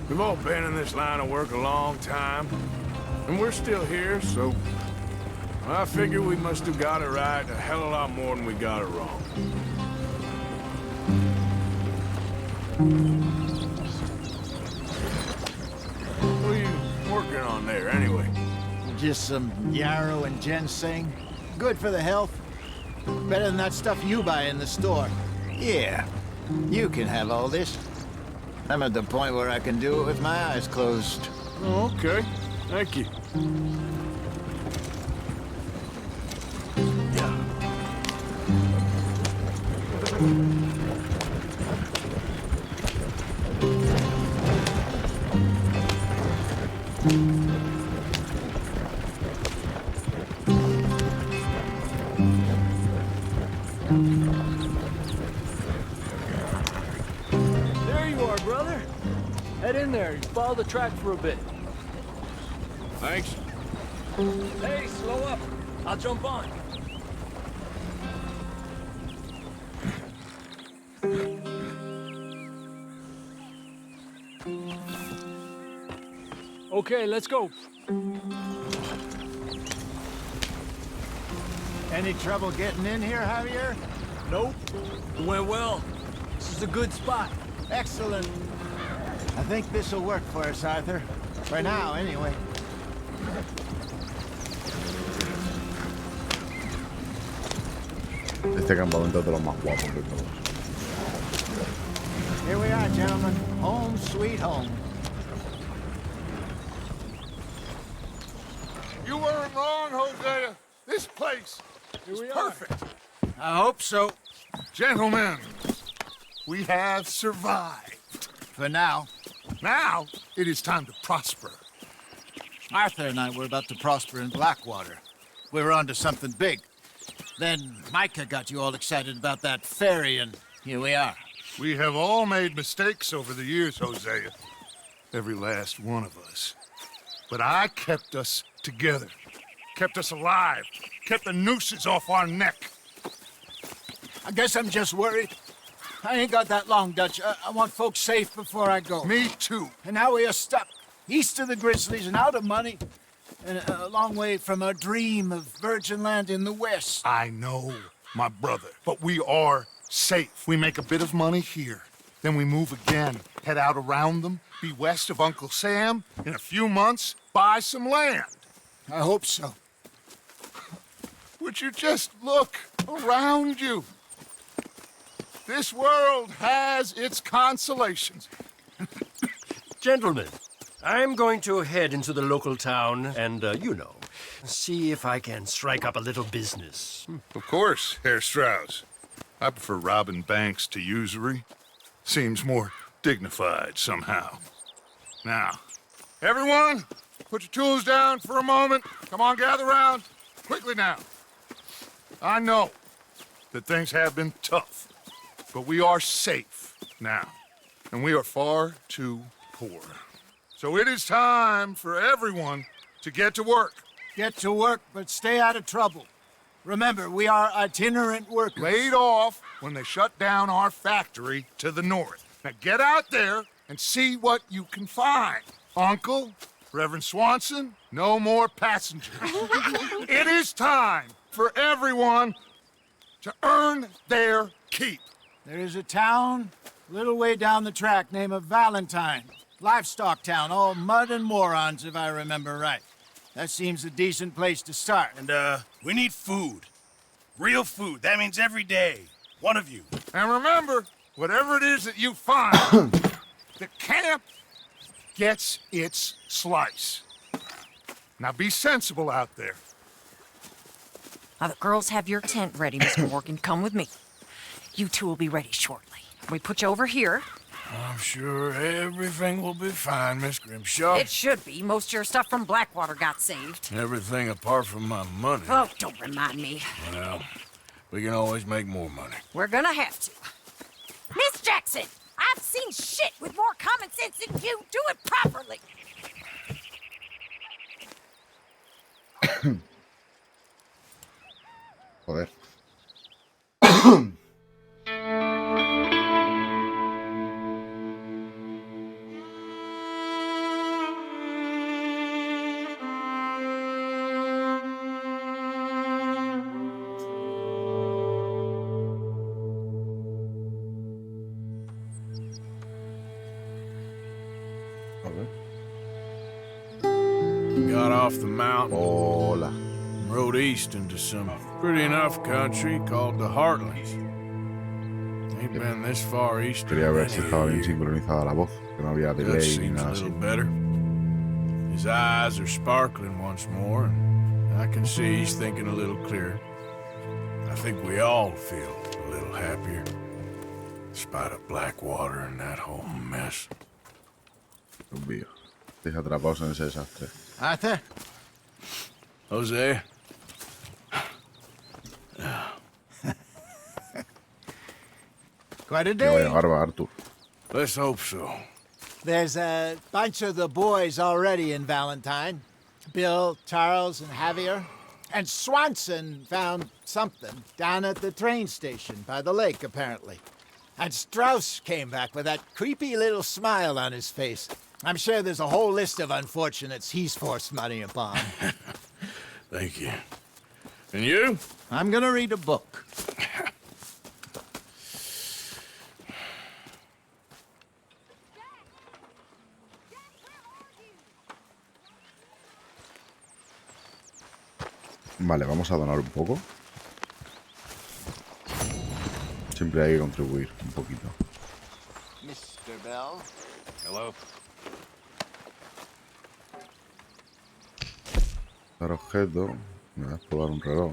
We've all been in this line of work a long time. And we're still here, so I figure we must have got it right a hell of a lot more than we got it wrong. What are you working on there, anyway? Just some yarrow and ginseng. Good for the health. Better than that stuff you buy in the store. Yeah, you can have all this. I'm at the point where I can do it with my eyes closed. Okay, thank you. There you are, brother. Head in there and follow the track for a bit. Thanks. Hey, slow up. I'll jump on. Okay, let's go. Any trouble getting in here, Javier? Nope. It went well. This is a good spot. Excellent. I think this will work for us, Arthur. For now, anyway. Este campamento es de los más guapos de todos. Here we are, gentlemen. Home sweet home. You weren't wrong, Hosea. This place is perfect. I hope so. Gentlemen, we have survived. For now. Now, it is time to prosper. Arthur and I were about to prosper in Blackwater. We were onto something big. Then Micah got you all excited about that ferry, and here we are. We have all made mistakes over the years, Hosea. Every last one of us. But I kept us together. Kept us alive. Kept the nooses off our neck. I guess I'm just worried. I ain't got that long, Dutch. I want folks safe before I go. Me too. And now we are stuck east of the Grizzlies and out of money, and a long way from our dream of virgin land in the west. I know, my brother, but we are safe. We make a bit of money here. Then we move again, head out around them, be west of Uncle Sam. In a few months, buy some land. I hope so. Would you just look around you? This world has its consolations. Gentlemen, I'm going to head into the local town and, see if I can strike up a little business. Of course, Herr Strauss. I prefer robbing banks to usury. Seems more dignified somehow. Now, everyone, put your tools down for a moment. Come on, gather round. Quickly now. I know that things have been tough, but we are safe now, and we are far too poor. So it is time for everyone to get to work. Get to work, but stay out of trouble. Remember, we are itinerant workers. Laid off when they shut down our factory to the north. Now get out there and see what you can find. Uncle, Reverend Swanson, no more passengers. It is time for everyone to earn their keep. There is a town a little way down the track named Valentine. Livestock town, all mud and morons, if I remember right. That seems a decent place to start. And, we need food. Real food. That means every day. One of you. And remember, whatever it is that you find, the camp gets its slice. Now be sensible out there. Now, the girls have your tent ready, Mr. Morgan. Come with me. You two will be ready shortly. We put you over here. I'm sure everything will be fine, Miss Grimshaw. It should be. Most of your stuff from Blackwater got saved. Everything apart from my money. Oh, don't remind me. Well, we can always make more money. We're gonna have to. Miss Jackson, I've seen shit with more common sense than you. Do it properly. Joder. Got off the mountain. Hola. Rode east into some pretty enough country called the Heartlands. Ain't been this far east. Quería ver si estaba bien sincronizada la voz, que no había delay ni nada a así. little better. His eyes are sparkling once more, and I can see he's thinking a little clearer. I think we all feel a little happier, despite of Blackwater and that whole mess. Dios mío. Estáis atrapados en ese desastre. Arthur? Jose? Quite a Que va a day. llegar, va, Arthur. Let's hope so. There's a bunch of the boys already in Valentine. Bill, Charles, and Javier. And Swanson found something down at the train station by the lake, apparently. And Strauss came back with that creepy little smile on his face. I'm sure there's a whole list of unfortunates he's forced money upon. Thank you. And you? I'm gonna read a book. Vale, vamos a donar un poco. Siempre hay que contribuir un poquito. Mr. Bell? Hello. Dar objeto. Me voy a probar un reloj.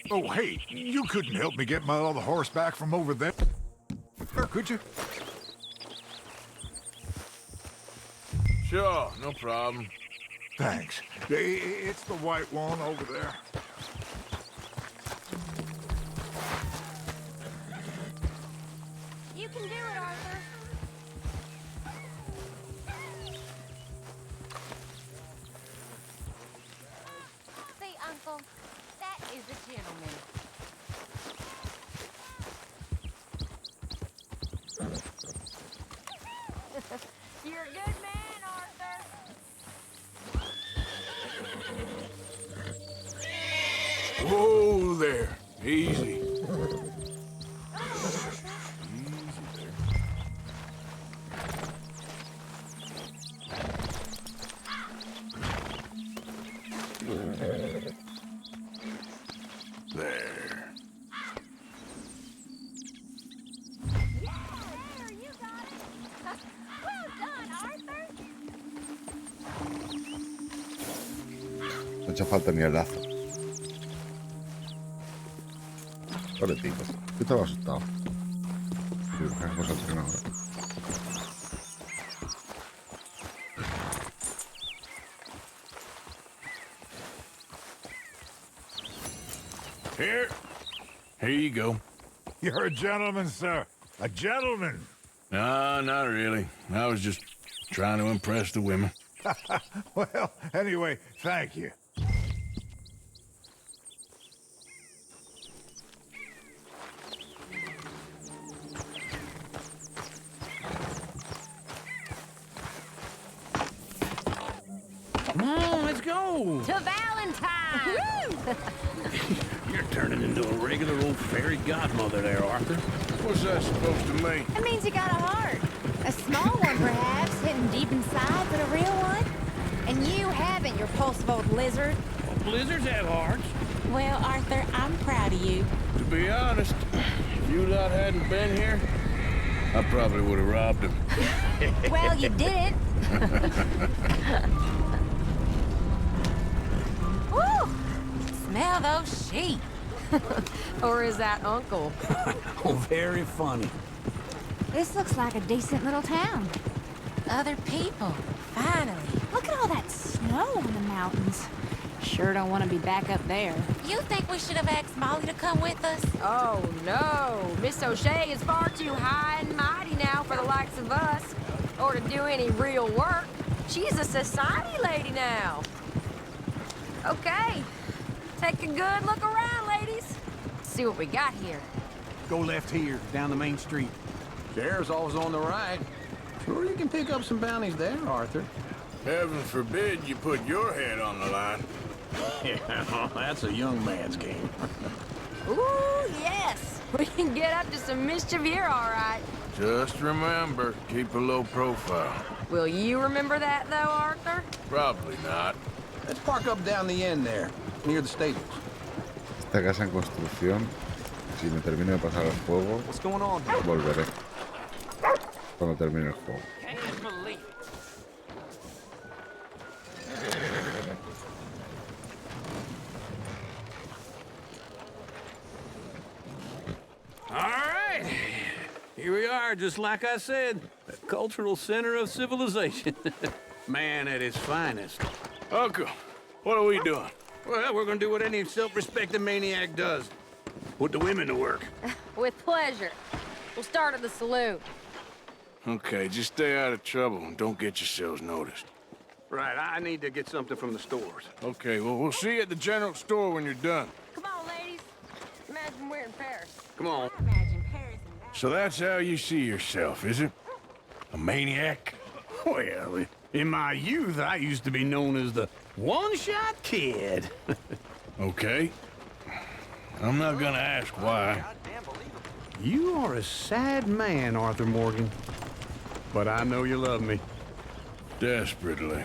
Oh, hey, you couldn't help me get my other horse back from over there, could you? Sure, no problem. Thanks. It's the white one over there. You can do it, Arthur. See, Uncle, that is a gentleman. You're a good man, Arthur. Whoa there. Easy. There. There, you got it. Well done, Arthur. No ha hecho falta ni el lazo. Pobrecito. Yo estaba asustado. Sí, vamos al tren ahora. Here you go. You're a gentleman, sir. A gentleman. No, not really. I was just trying to impress the women. Well, anyway, thank you. Come on, let's go. To Valentine! You're turning into a regular old fairy godmother there, Arthur. What's that supposed to mean? It means you got a heart. A small one, perhaps, hidden deep inside, but a real one. And you haven't, you repulsive old lizard. Well, lizards have hearts. Well, Arthur, I'm proud of you. To be honest, if you lot hadn't been here, I probably would have robbed him. Well, you didn't. Woo! Smell those sheep. Or is that Uncle? Oh, very funny. This looks like a decent little town. Other people, finally. Look at all that snow on the mountains. Sure don't want to be back up there. You think we should have asked Molly to come with us? Oh, no. Miss O'Shea is far too high and mighty now for the likes of us. Or to do any real work. She's a society lady now. Okay. Take a good look around, ladies. See what we got here. Go left here, down the main street. Sheriff's always on the right. Sure you can pick up some bounties there, Arthur. Heaven forbid you put your head on the line. Yeah, that's a young man's game. Ooh, yes. We can get up to some mischief here, all right. Just remember, keep a low profile. Will you remember that, though, Arthur? Probably not. Let's park up down the end there, near the stables. Esta casa en construcción, si me termino de pasar el juego, volveré. Cuando termine el juego. All right. Here we are, just like I said. The cultural center of civilization. Man at his finest. Uncle, what are we doing? Well, we're gonna do what any self-respecting maniac does. Put the women to work. With pleasure. We'll start at the saloon. Okay, just stay out of trouble and don't get yourselves noticed. Right, I need to get something from the stores. Okay, well, we'll see you at the general store when you're done. Come on, ladies. Imagine we're in Paris. Come on. Imagine Paris and So that's how you see yourself, is it? A maniac? Well, in my youth, I used to be known as the one-shot kid. Okay. I'm not gonna ask why. You are a sad man, Arthur Morgan. But I know you love me. Desperately.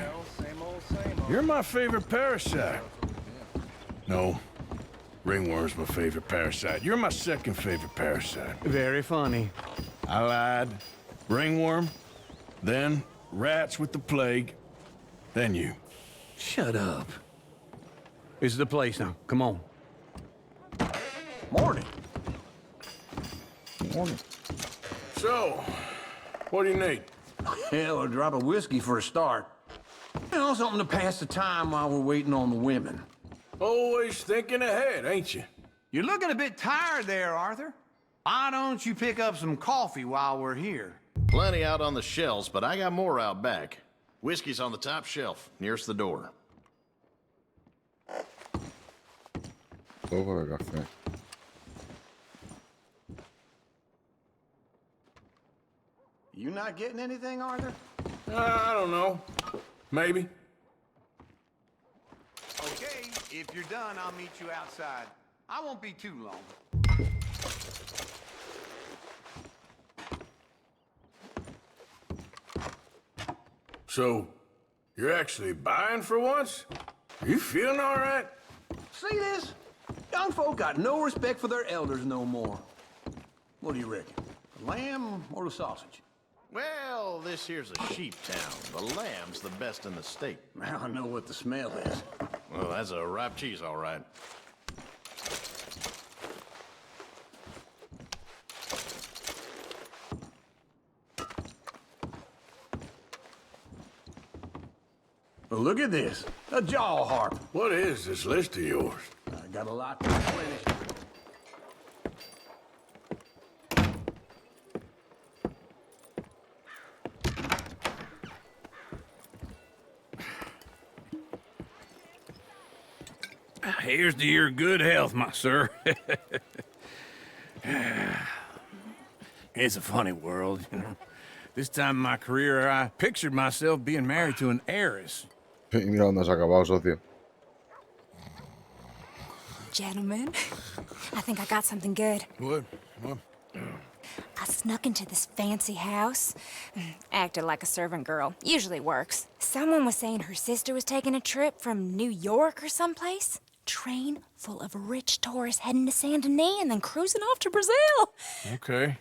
You're my favorite parasite. No. Ringworm's my favorite parasite. You're my second favorite parasite. Very funny. I lied. Ringworm, then rats with the plague, then you. Shut up. This is the place now. Come on. Morning. Morning. So, what do you need? Hell, a drop of whiskey for a start. You know, something to pass the time while we're waiting on the women. Always thinking ahead, ain't you? You're looking a bit tired there, Arthur. Why don't you pick up some coffee while we're here? Plenty out on the shelves, but I got more out back. Whiskey's on the top shelf, nearest the door. Poco de café. You not getting anything, Arthur? I don't know. Maybe. Okay, if you're done, I'll meet you outside. I won't be too long. So, you're actually buying for once? Are you feeling all right? See this? Young folk got no respect for their elders no more. What do you reckon? The lamb or the sausage? Well, this here's a sheep town. The lamb's the best in the state. Now I know what the smell is. Well, that's a ripe cheese, all right. Well, look at this. A jaw harp. What is this list of yours? I got a lot to replenish. Here's to your good health, my sir. It's a funny world, you know. This time in my career, I pictured myself being married to an heiress. Y mira dónde has acabado, socio. Gentlemen, I think I got something good. What? I snuck into this fancy house. Acted like a servant girl. Usually works. Someone was saying her sister was taking a trip from New York or someplace. Train full of rich tourists heading to Saint Denis and then cruising off to Brazil. Okay.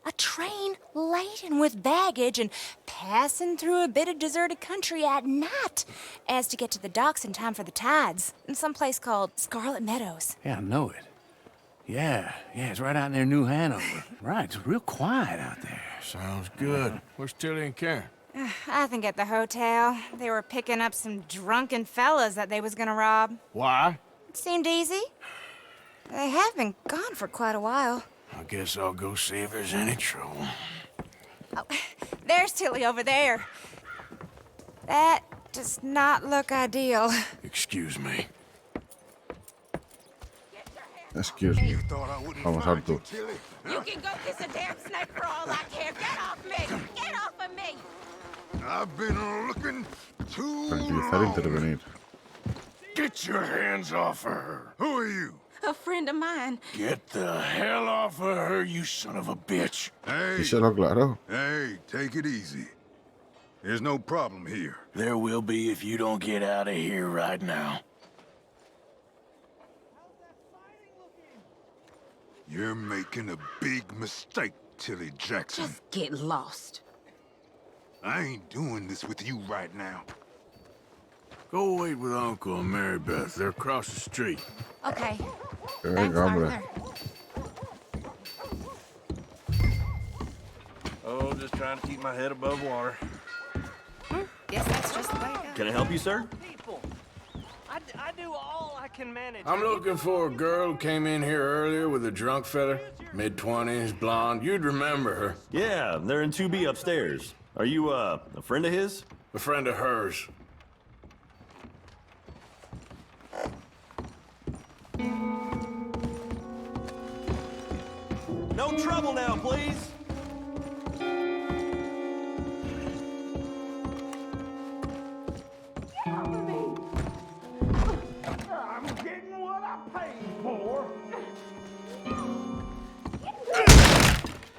A train laden with baggage and passing through a bit of deserted country at night as to get to the docks in time for the tides in some place called Scarlet Meadows. Yeah, I know it. Yeah, it's right out near New Hanover. Right, it's real quiet out there. Sounds good. Where's Tilly and Karen? I think at the hotel. They were picking up some drunken fellas that they was gonna rob. Why? It seemed easy. They have been gone for quite a while. I guess I'll go see if there's any trouble. Oh, there's Tilly over there. That does not look ideal. Excuse me. Excuse me. Vamos, Arthur. You can go kiss a damn snake for all I care. Get off me! Get off of me! I've been looking too Tranquilizar e long. intervenir. Get your hands off her. Who are you? A friend of mine. Get the hell off of her, you son of a bitch. Hey, Díselo claro. hey, take it easy. There's no problem here. There will be if you don't get out of here right now. You're making a big mistake, Tilly Jackson. Just get lost. I ain't doing this with you right now. Go wait with Uncle and Mary Beth. They're across the street. Okay. Venga, hombre. Oh, just trying to keep my head above water. Guess that's just the way it goes. Can I help you, sir? People, I do all I can manage. I'm looking for a girl who came in here earlier with a drunk fella. Mid-20s, blonde. You'd remember her. Yeah, they're in 2B upstairs. Are you, a friend of his? A friend of hers. No trouble now, please. I'm getting what I paid for.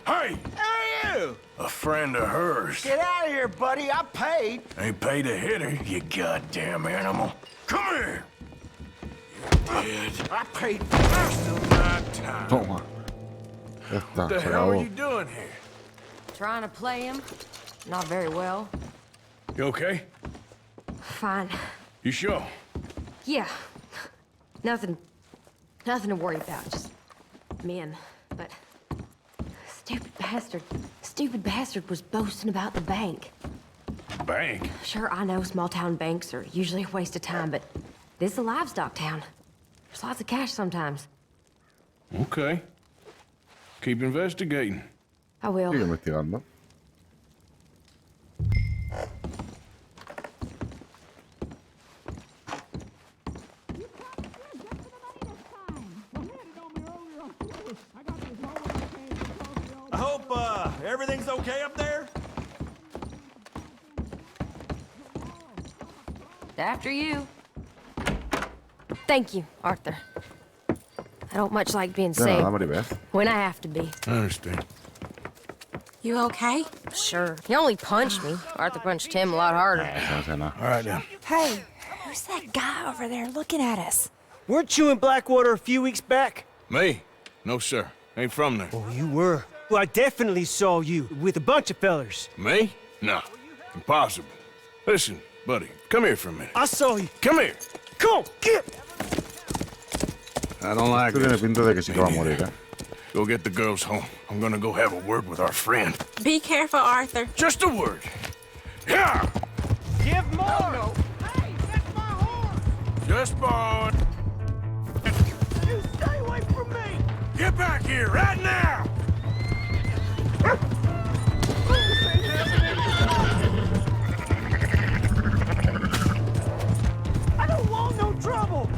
Hey! Who are you? A friend of hers. Get out of here, buddy. I paid. Ain't paid to hit her, you goddamn animal. Come here! Dead. I paid first of my time. Toma. Ya está, What the se hell are acabó. you doing here? Trying to play him? Not very well. You okay? Fine. You sure? Yeah. Nothing to worry about. Just men, but stupid bastard was boasting about the bank. Bank? Sure, I know small town banks are usually a waste of time, but this is a livestock town. There's lots of cash sometimes. Okay. Keep investigating. I will. Sigue investigando. I hope, everything's okay up there? After you. Thank you, Arthur. I don't much like being safe when I have to be. I understand. You okay? Sure. He only punched me. Arthur punched him a lot harder. All right, then. Hey, who's that guy over there looking at us? Weren't you in Blackwater a few weeks back? Me? No, sir. Ain't from there. Oh, you were. Well, I definitely saw you with a bunch of fellers. Me? No. Impossible. Listen, buddy, come here for a minute. I saw you. Come here. Come on, get! I don't like Esto tiene pinta de que sí que va a morir, ¿eh? Go get the girls home. I'm gonna go have a word with our friend. Be careful, Arthur. Just a word. Yeah! Give more! No. Hey, that's my horse! Just born. You stay away from me! Get back here, right now! I don't want no trouble!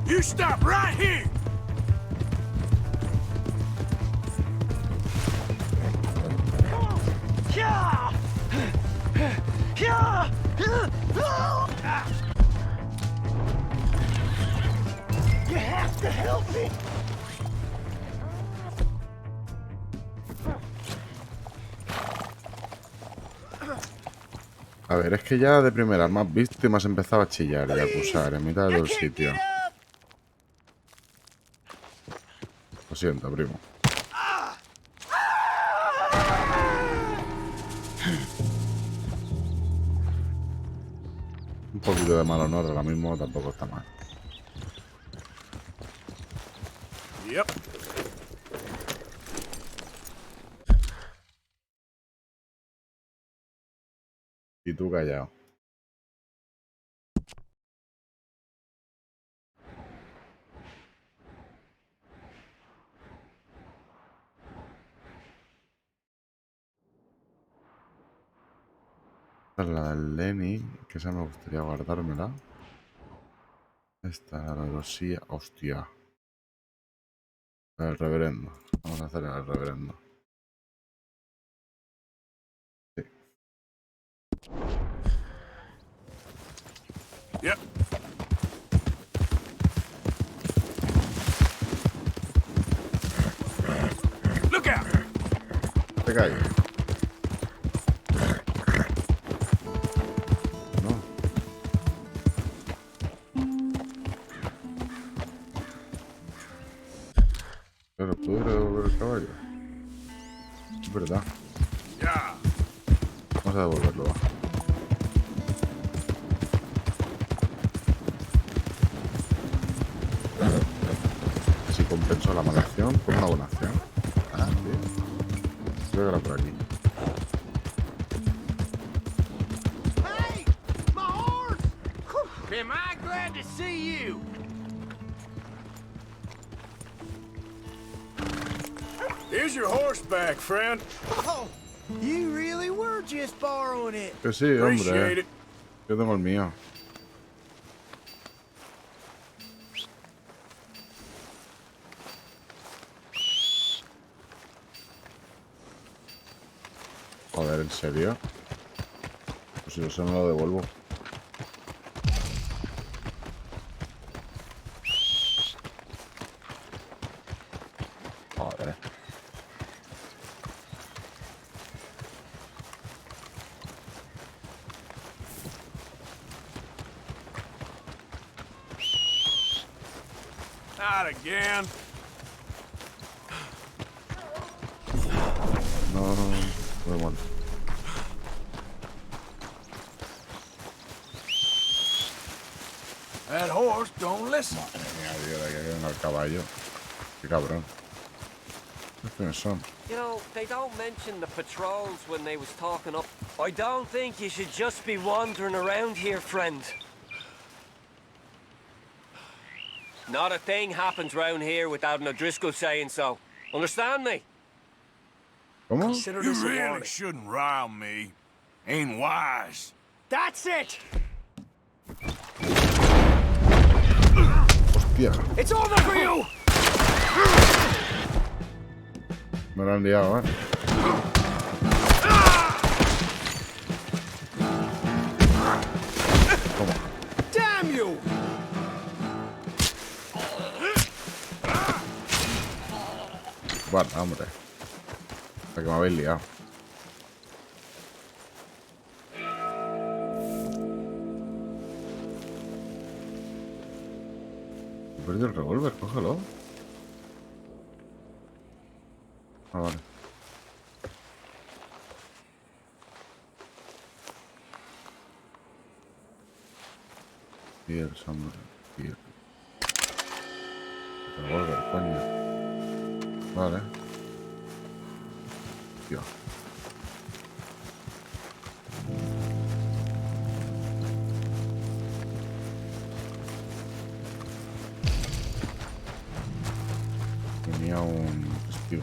You stop right here! Yeah! Yeah! You have to help me! A ver, es que ya de primeras más víctimas empezaba a chillar y a acusar en mitad del sitio. Lo siento, primo. Un poquito de mal honor ahora mismo tampoco está mal. Yep. Y tú callado. Esta es la del Lenny, que esa me gustaría guardármela. Esta, la Rosía, hostia. El reverendo. Vamos a hacer el reverendo. Sí. Yep. Look out! Te calles. No. Pero puedo devolver el caballo. Es verdad. Ya. Vamos a devolverlo, va. Si compenso la mala acción por una buena acción. Ah, bien. Creo que era por aquí. Hey! My horse! Am I glad to see you? Here's your horseback, friend. Oh, you really were just borrowing it. Que sí, hombre. Appreciate it. Yo tengo el mío. Joder, ¿en serio? Pues si eso no lo devuelvo. Joder. Not again. No, me muero. That horse don't listen. Madre mía, tío, de que venga el caballo. Qué cabrón. ¿Quiénes son? You know, they don't mention the patrols when they was talking up. I don't think you should just be wandering around here, friend. Not a thing happens round here without an O'Driscoll saying so. Understand me? ¿Cómo? Consider You this a really warning. shouldn't rile me. Ain't wise. That's it! Hostia. It's over for you! Me lo han liado, ¿eh? Toma. Damn you! Guarda, hombre. Hasta que me habéis liado. He perdido el revólver, cógelo. Ah, vale. Y el sombra. Y el revólver, coño. Vale. Tío. Tenía un testigo.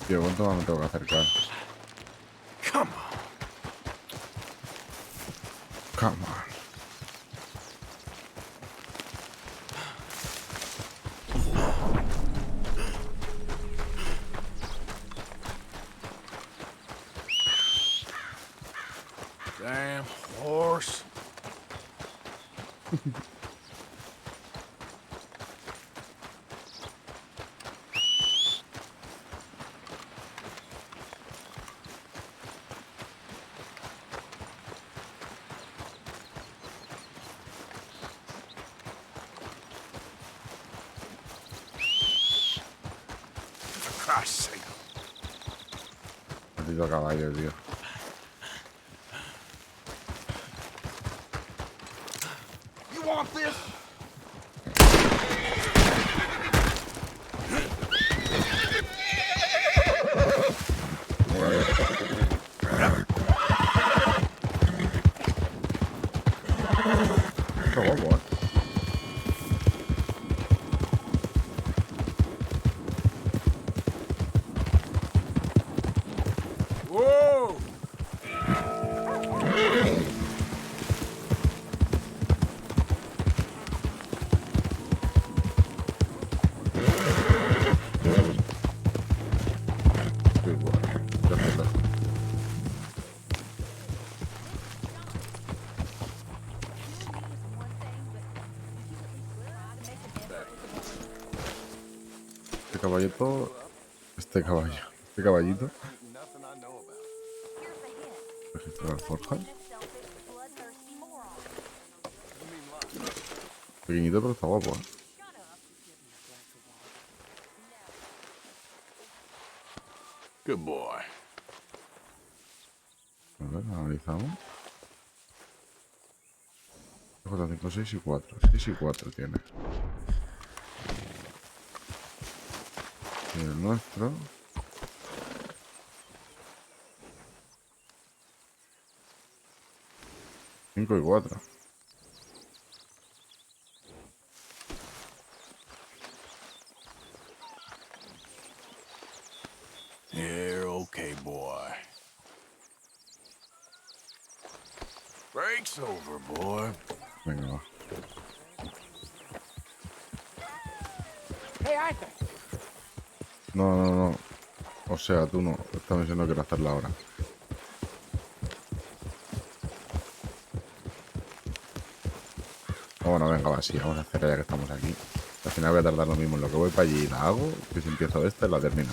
Tío, ¿cuánto más me tengo que acercar? Come on. Come on. Damn horse. For Christ's sake. Maldito caballo, tío. You want this? Qué guapo, Whoa! Qué guay. Perfecto. Este caballito. Este caballo. Este caballito. Registro de forja. Pequeñito, pero está guapo, ¿eh? Good boy. A ver, analizamos. 4, 5, 6 y 4. 6 y 4 tiene. Y el nuestro. 5 y 4. You're okay, boy. Break's over, boy. Venga, va. Hey, Arthur. No, no, no. O sea, tú no. Esta misión no quiero hacerla ahora. Bueno, venga, va, sí, vamos a hacerla ya que estamos aquí. Al final voy a tardar lo mismo en lo que voy para allí y la hago, que si empiezo esta y la termino.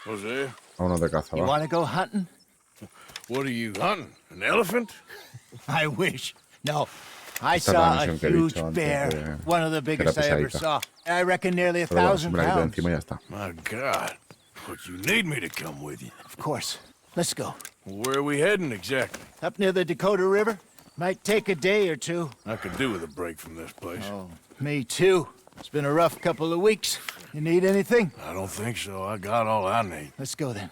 Jose? Vámonos de caza, You va. want to go hunting? What are you hunting? An elephant? I wish. No, I Esta saw a misión que he huge dicho bear, antes one of the que era biggest I ever pesadita. saw. I reckon nearly Pero bueno, 1,000 me la quito pounds. encima y ya está. My God. But you need me to come with you. Of course. Let's go. Where are we heading exactly? Up near the Dakota River. Might take a day or two. I could do with a break from this place. Oh, me too. It's been a rough couple of weeks. You need anything? I don't think so. I got all I need. Let's go then.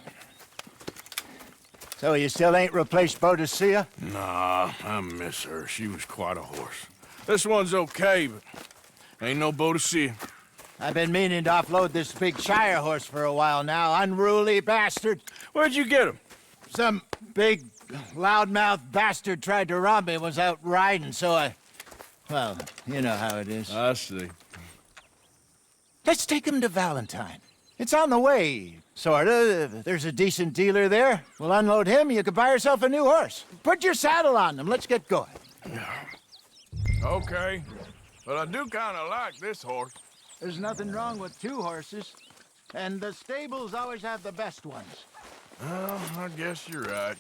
So you still ain't replaced Boadicea? Nah, I miss her. She was quite a horse. This one's okay, but ain't no Boadicea. I've been meaning to offload this big Shire horse for a while now. Unruly bastard. Where'd you get him? Some big, loudmouth bastard tried to rob me, was out riding, so I... Well, you know how it is. I see. Let's take him to Valentine. It's on the way, sorta. If there's a decent dealer there, we'll unload him, you could buy yourself a new horse. Put your saddle on him, let's get going. Okay, but I do kind of like this horse. There's nothing wrong with two horses, and the stables always have the best ones. Well, I guess you're right.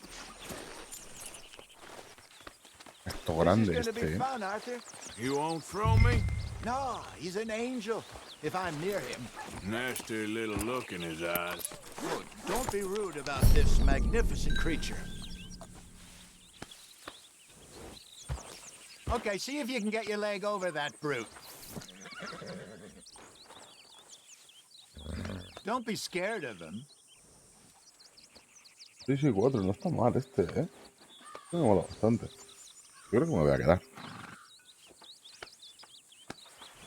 Esto grande This is gonna be este, fun, Arthur. You won't throw me? No, he's an angel, if I'm near him. Nasty little look in his eyes. Oh, don't be rude about this magnificent creature. Okay, see if you can get your leg over that brute. Don't be scared of him. 6 y 4, no está mal este, ¿eh? Este me mola bastante. Yo creo que me voy a quedar.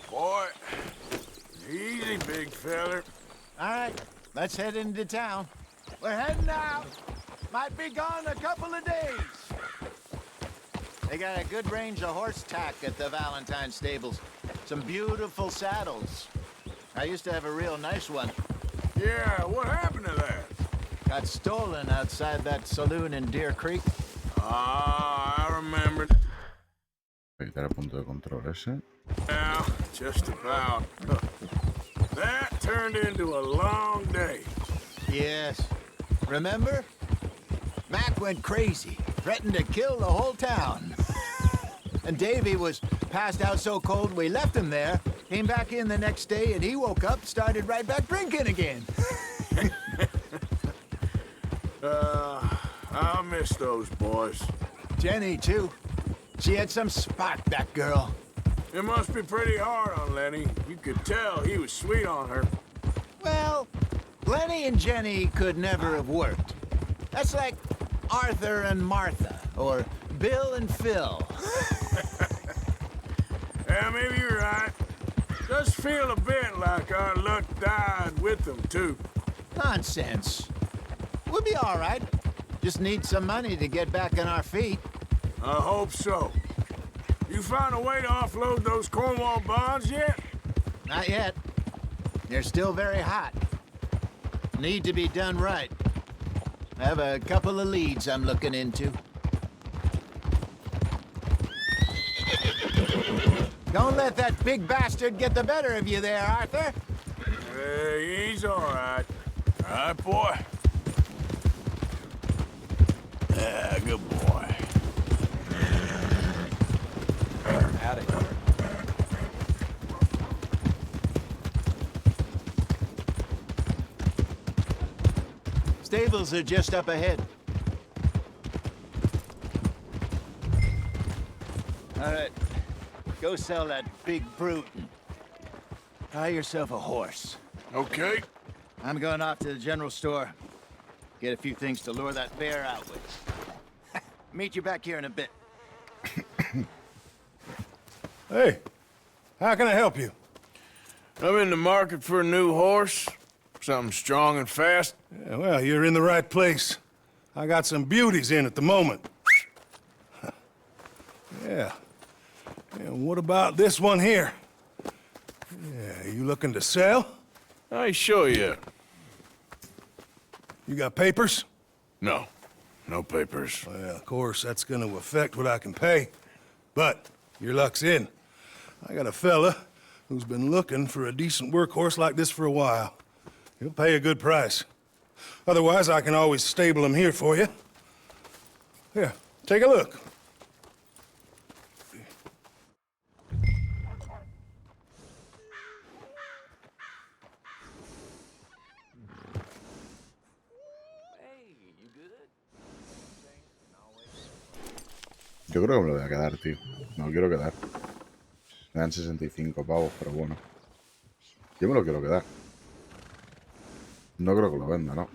Boy, easy, big feller. All right, let's head into town. We're heading out. Might be gone a couple of days. They got a good range of horse tack at the Valentine stables. Some beautiful saddles. I used to have a real nice one. Yeah, what happened to that? Got stolen outside that saloon in Deer Creek. Ah, I remember. Evitar el punto de control ese. Now, just about. That turned into a long day. Yes. Remember? Mac went crazy, threatened to kill the whole town. And Davy was passed out so cold we left him there, came back in the next day, and he woke up, started right back drinking again. I miss those boys. Jenny, too. She had some spark, that girl. It must be pretty hard on Lenny. You could tell he was sweet on her. Well, Lenny and Jenny could never have worked. That's like Arthur and Martha, or Bill and Phil. Yeah, maybe you're right. Does feel a bit like our luck died with them, too. Nonsense. We'll be all right. Just need some money to get back on our feet. I hope so. You found a way to offload those Cornwall bonds yet? Not yet. They're still very hot. Need to be done right. I have a couple of leads I'm looking into. Don't let that big bastard get the better of you there, Arthur. Hey, he's all right. All right, boy. Yeah, good boy. Howdy. Stables are just up ahead. All right. Go sell that big brute and buy yourself a horse. Okay. I'm going off to the general store. Get a few things to lure that bear out with. Meet you back here in a bit. Hey, how can I help you? I'm in the market for a new horse. Something strong and fast. Yeah, well, you're in the right place. I got some beauties in at the moment. Yeah. And what about this one here? Yeah, you looking to sell? I ain't sure yet. You got papers? No. No papers. Well, of course, that's gonna affect what I can pay. But your luck's in. I got a fella who's been looking for a decent workhorse like this for a while. He'll pay a good price. Otherwise, I can always stable him here for you. Here, take a look. Yo creo que me lo voy a quedar, tío. Me lo quiero quedar. Me dan 65 pavos, pero bueno. Yo me lo quiero quedar. No creo que lo venda, ¿no?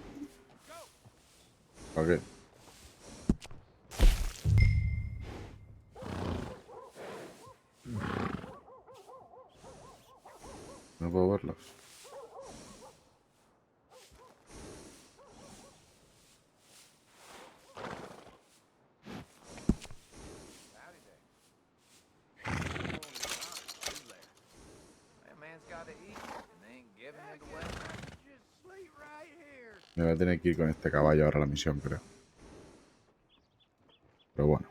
¿Para qué? No puedo verlos. Me voy a tener que ir con este caballo ahora a la misión, creo. Pero bueno.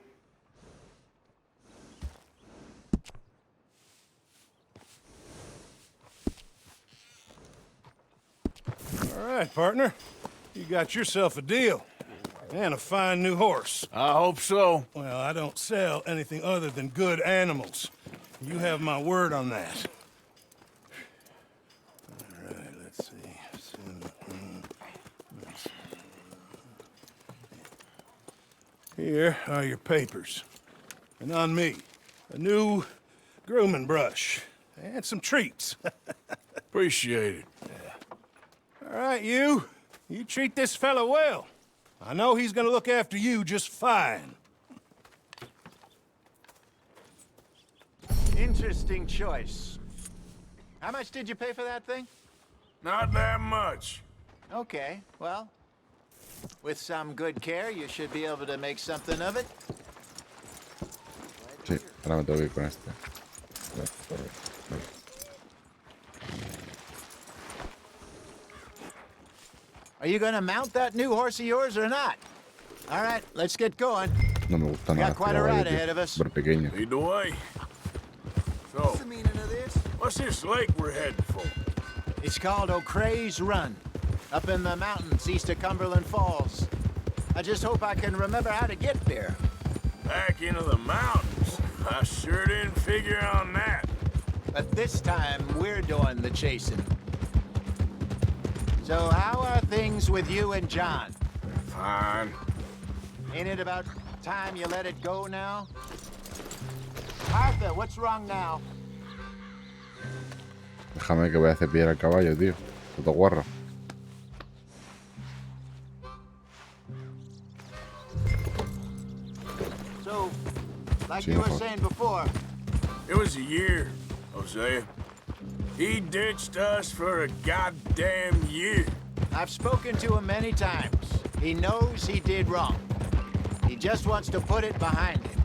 All right, partner. You got yourself a deal. And a fine new horse. I hope so. Well, I don't sell anything other than good animals. You have my word on that. All right, let's see. Here are your papers. And on me, a new grooming brush. And some treats. Appreciate it. All right, you treat this fella well. I know he's gonna look after you just fine. Interesting choice. How much did you pay for that thing? Not that much. Okay, well, with some good care, you should be able to make something of it. Sí, ahora me tengo que ir con este. Are you gonna mount that new horse of yours or not? All right, let's get going. No me gusta nada. Got quite a ride ahead of us. Súper pequeño. Lead the way. So, What's the meaning of this? what's this lake we're heading for? It's called O'Creagh's Run, up in the mountains east of Cumberland Falls. I just hope I can remember how to get there. Back into the mountains? I sure didn't figure on that. But this time, we're doing the chasing. So how are things with you and John? Fine. Ain't it about time you let it go now? Arthur, what's wrong now? Déjame que voy a cepillar al caballo, tío. Puto guarro. So, like Sí, you were mejor. saying before, It was a year, Hosea. He ditched us for a goddamn year. I've spoken to him many times. He knows he did wrong. He just wants to put it behind him.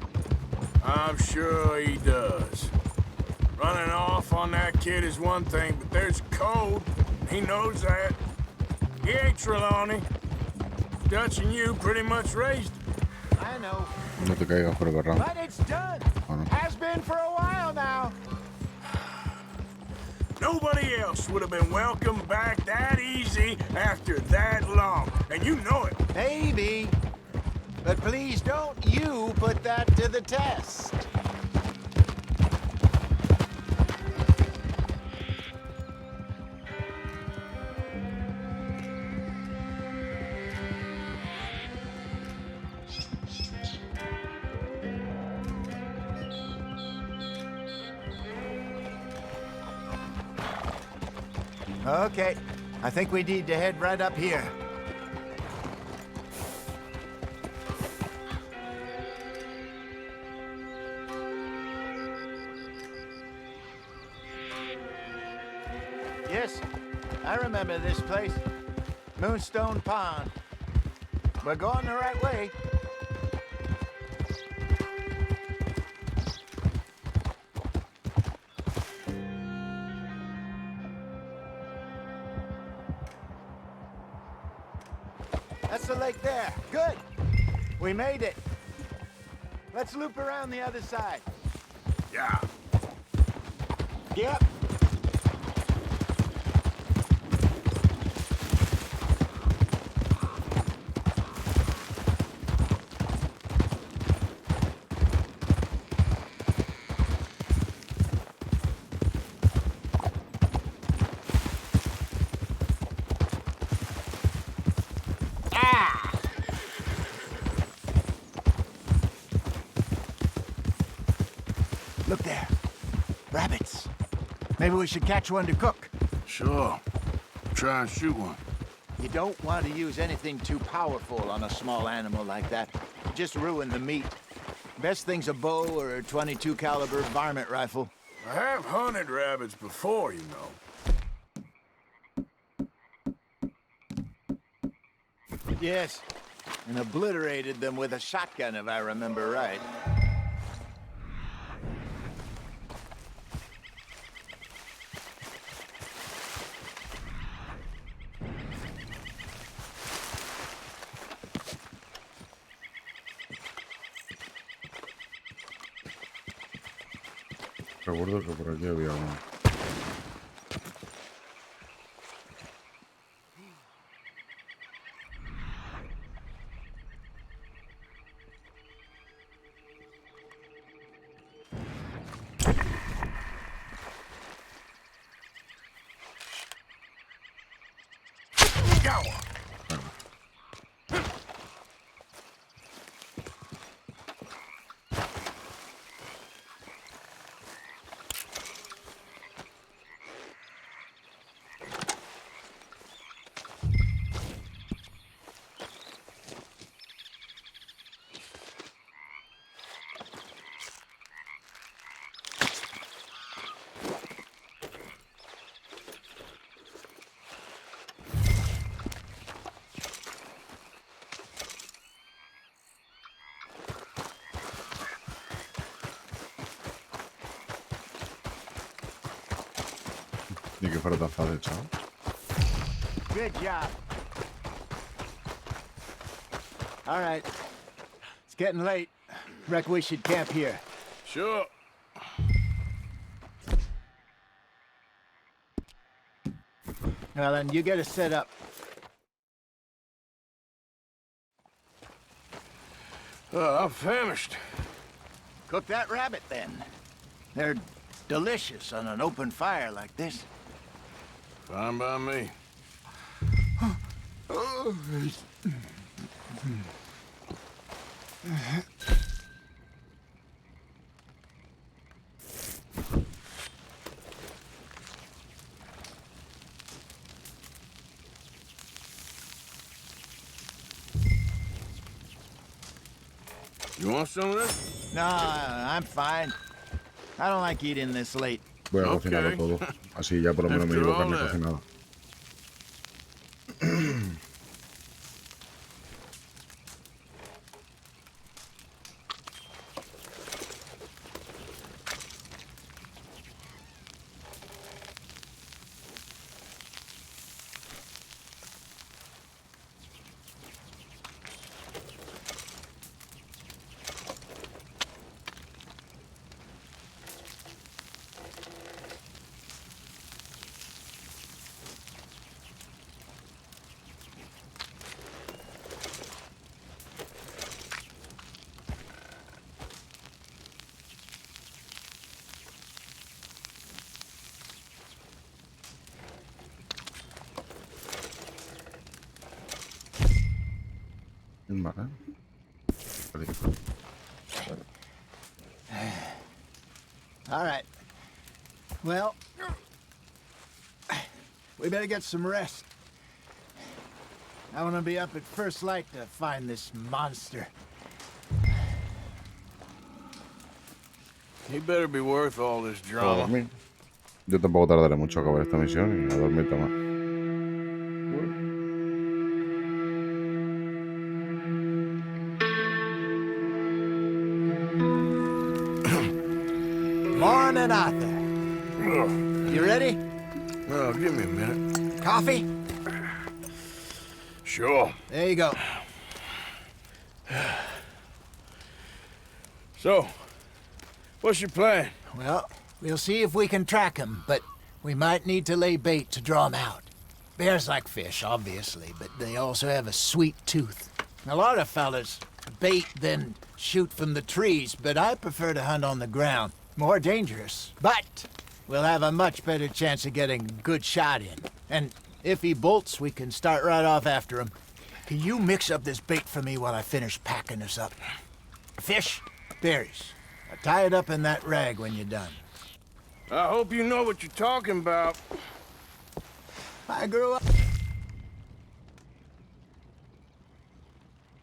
I'm sure he does. Running off on that kid is one thing, but there's code. He knows that. He ain't Trelawney. Dutch and you pretty much raised him. I know. No te caigas por el barranco. But it's done. Oh, no. Has been for a while now. Nobody else would have been welcomed back that easy after that long. And you know it. Maybe. But please don't you put that to the test. Okay, I think we need to head right up here. Yes, I remember this place. Moonstone Pond. We're going the right way. That's the lake there. Good. We made it. Let's loop around the other side. Yeah. Yep. Maybe we should catch one to cook. Sure. Try and shoot one. You don't want to use anything too powerful on a small animal like that. Just ruin the meat. Best thing's a bow or a .22 caliber varmint rifle. I have hunted rabbits before, you know. Yes, and obliterated them with a shotgun, if I remember right. Recuerdo que por aquí había uno. Ni que fuera tan fácil, chaval. Good job. All right. It's getting late. Reckon we should camp here. Sure. Well, then you get us set up. I'm famished. Cook that rabbit, then. They're delicious on an open fire like this. Fine by me. You want some of this? No, I'm fine. I don't like eating this late. Voy a cocinarlo todo. Así ya por lo menos me llevo carne cocinada. Vale. All right. Well, we better get some rest. I want to be up at first light to find this monster. He better be worth all this drama. Yo tampoco tardaré mucho a acabar esta misión y a dormirte más. Morning, Arthur. You ready? Well, give me a minute. Coffee? Sure. There you go. So, what's your plan? Well, we'll see if we can track him, but we might need to lay bait to draw him out. Bears like fish, obviously, but they also have a sweet tooth. A lot of fellas bait, then shoot from the trees, but I prefer to hunt on the ground. More dangerous, but we'll have a much better chance of getting a good shot in. And if he bolts, we can start right off after him. Can you mix up this bait for me while I finish packing this up? Fish, berries. Tie it up in that rag when you're done. I hope you know what you're talking about. I grew up...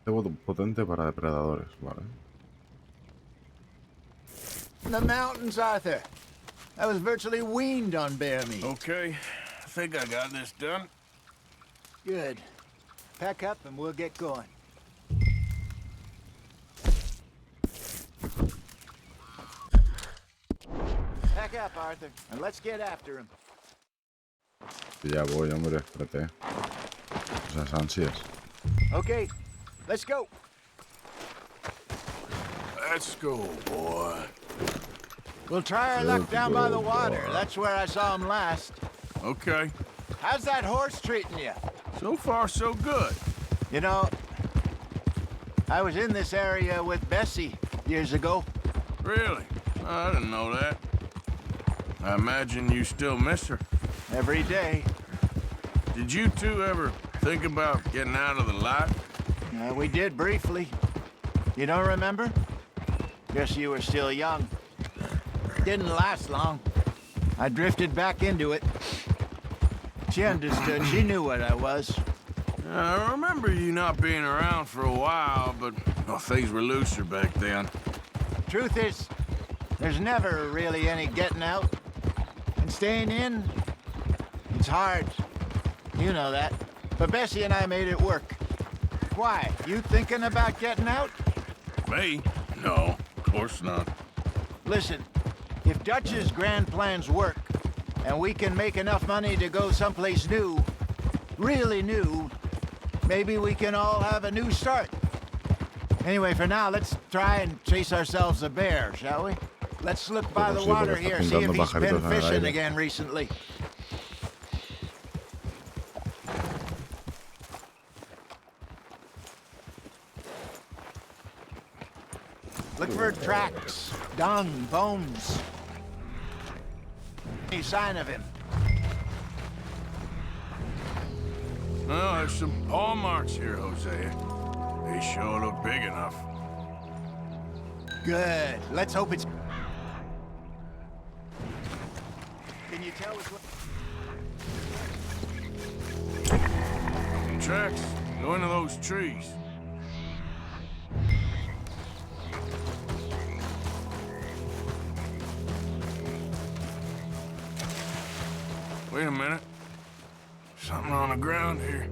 Debo potente para depredadores, vale. In the mountains, Arthur. I was virtually weaned on bear meat. Okay, I think I got this done. Good. Pack up and we'll get going. Pack up, Arthur, and let's get after him. Ya voy, hombre, espérate. Esas ansias. Okay, let's go. Let's go, boy. We'll try our luck down by the water. That's where I saw him last. Okay. How's that horse treating you? So far, so good. You know, I was in this area with Bessie years ago. Really? I didn't know that. I imagine you still miss her. Every day. Did you two ever think about getting out of the life? We did briefly. You don't remember? Guess you were still young. Didn't last long. I drifted back into it. She understood. She knew what I was. I remember you not being around for a while, but well, things were looser back then. Truth is, there's never really any getting out. And staying in, it's hard. You know that. But Bessie and I made it work. Why? You thinking about getting out? Me? No, of course not. Listen, if Dutch's grand plans work, and we can make enough money to go someplace new, really new, maybe we can all have a new start. Anyway, for now, let's try and chase ourselves a bear, shall we? Let's look by the water here, see if he's been fishing again recently. Look for tracks, dung, bones. Any sign of him? Well, there's some paw marks here, Hosea. They sure look big enough. Good. Let's hope it's... Can you tell us what... Tracks. Go into those trees. Wait a minute. Something on the ground here.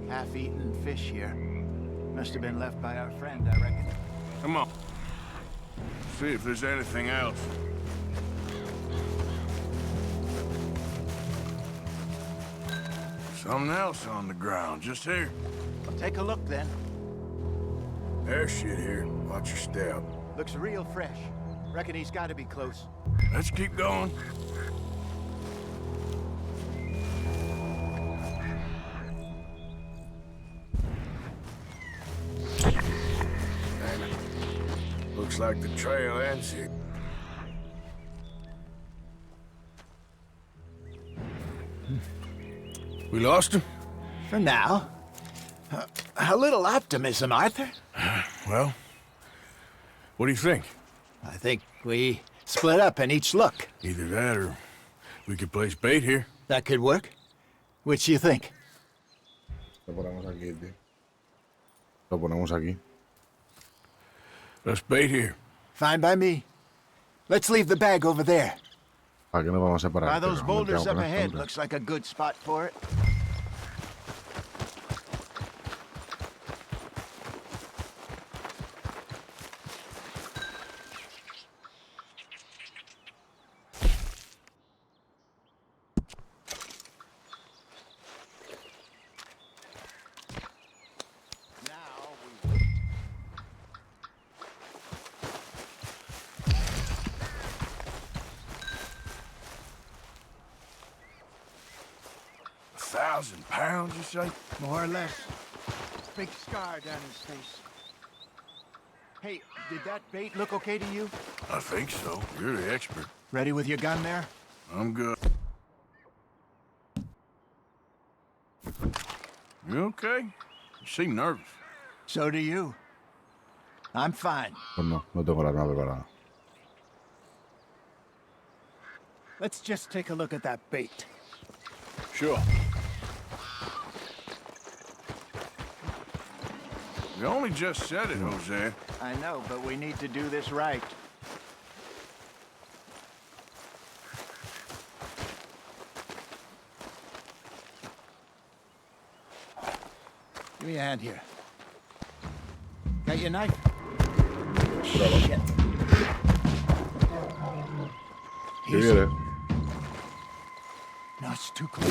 Half-eaten fish here. Must have been left by our friend, I reckon. Come on. See if there's anything else. Something else on the ground, just here. Well, take a look, then. There's shit here. Watch your step. Looks real fresh. Reckon he's got to be close. Let's keep going. Looks like the trail ends here. We lost him? For now. A little optimism, Arthur. Well, what do you think? I think we split up and each look. Either that or we could place bait here. That could work. Which do you think? Lo ponemos aquí, tío. Lo ponemos aquí. Let's bait here. Fine by me. Let's leave the bag over there. ¿Para qué nos vamos a separar? By those boulders up ahead, looks like a good spot for it. £1,000, you say? More or less. Big scar down his face. Hey, did that bait look okay to you? I think so. You're the expert. Ready with your gun there? I'm good. You okay? You seem nervous. So do you. I'm fine. Pues no, no tengo la arma preparada. let's just take a look at that bait. Sure. You only just said it, Jose. I know, but we need to do this right. Give me a hand here. Got your knife? Shit. Easy. No, it's too close.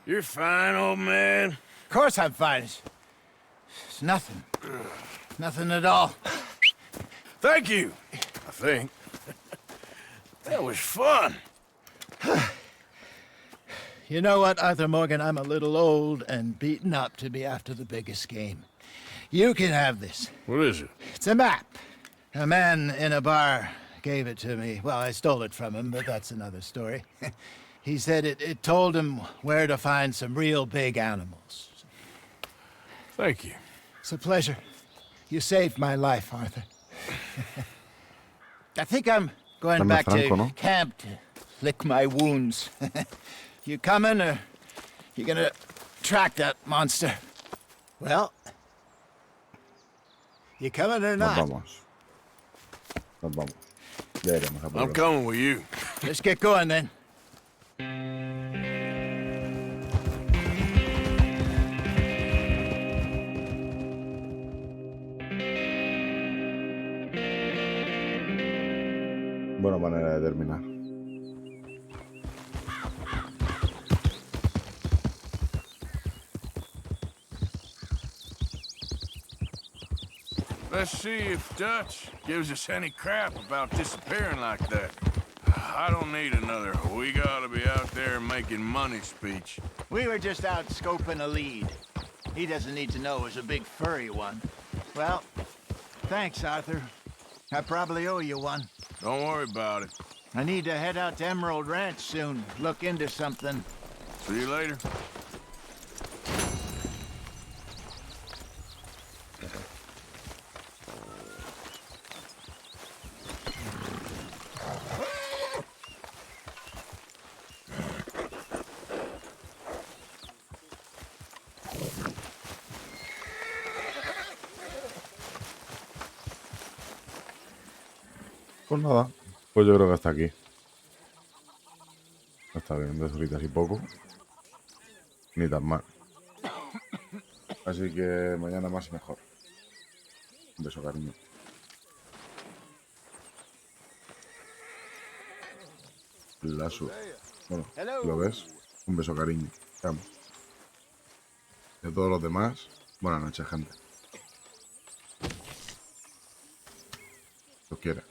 You're fine, old man. Of course I'm fine. It's nothing. Nothing at all. Thank you, I think. That was fun. You know what, Arthur Morgan? I'm a little old and beaten up to be after the biggest game. You can have this. What is it? It's a map. A man in a bar gave it to me. Well, I stole it from him, but that's another story. He said it told him where to find some real big animals. Thank you. It's a pleasure. You saved my life, Arthur. I think I'm going back to camp to lick my wounds. You coming, or you gonna track that monster? Well, you coming or not? Nos vamos. Ya iremos a por I'm coming with you. Let's get going then. Buena manera de terminar. Let's see if Dutch gives us any crap about disappearing like that. I don't need another "we gotta be out there making money" speech. We were just out scoping a lead. He doesn't need to know it was a big furry one. Well, thanks, Arthur. I probably owe you one. Don't worry about it. I need to head out to Emerald Ranch soon. Look into something. See you later. Pues nada, pues yo creo que hasta aquí. Está bien, 2 horitas y poco. Ni tan mal. Así que mañana más y mejor. Un beso, cariño. Bueno, ¿lo ves? Un beso, cariño. Te amo. Y a todos los demás, buenas noches, gente. Los quiero.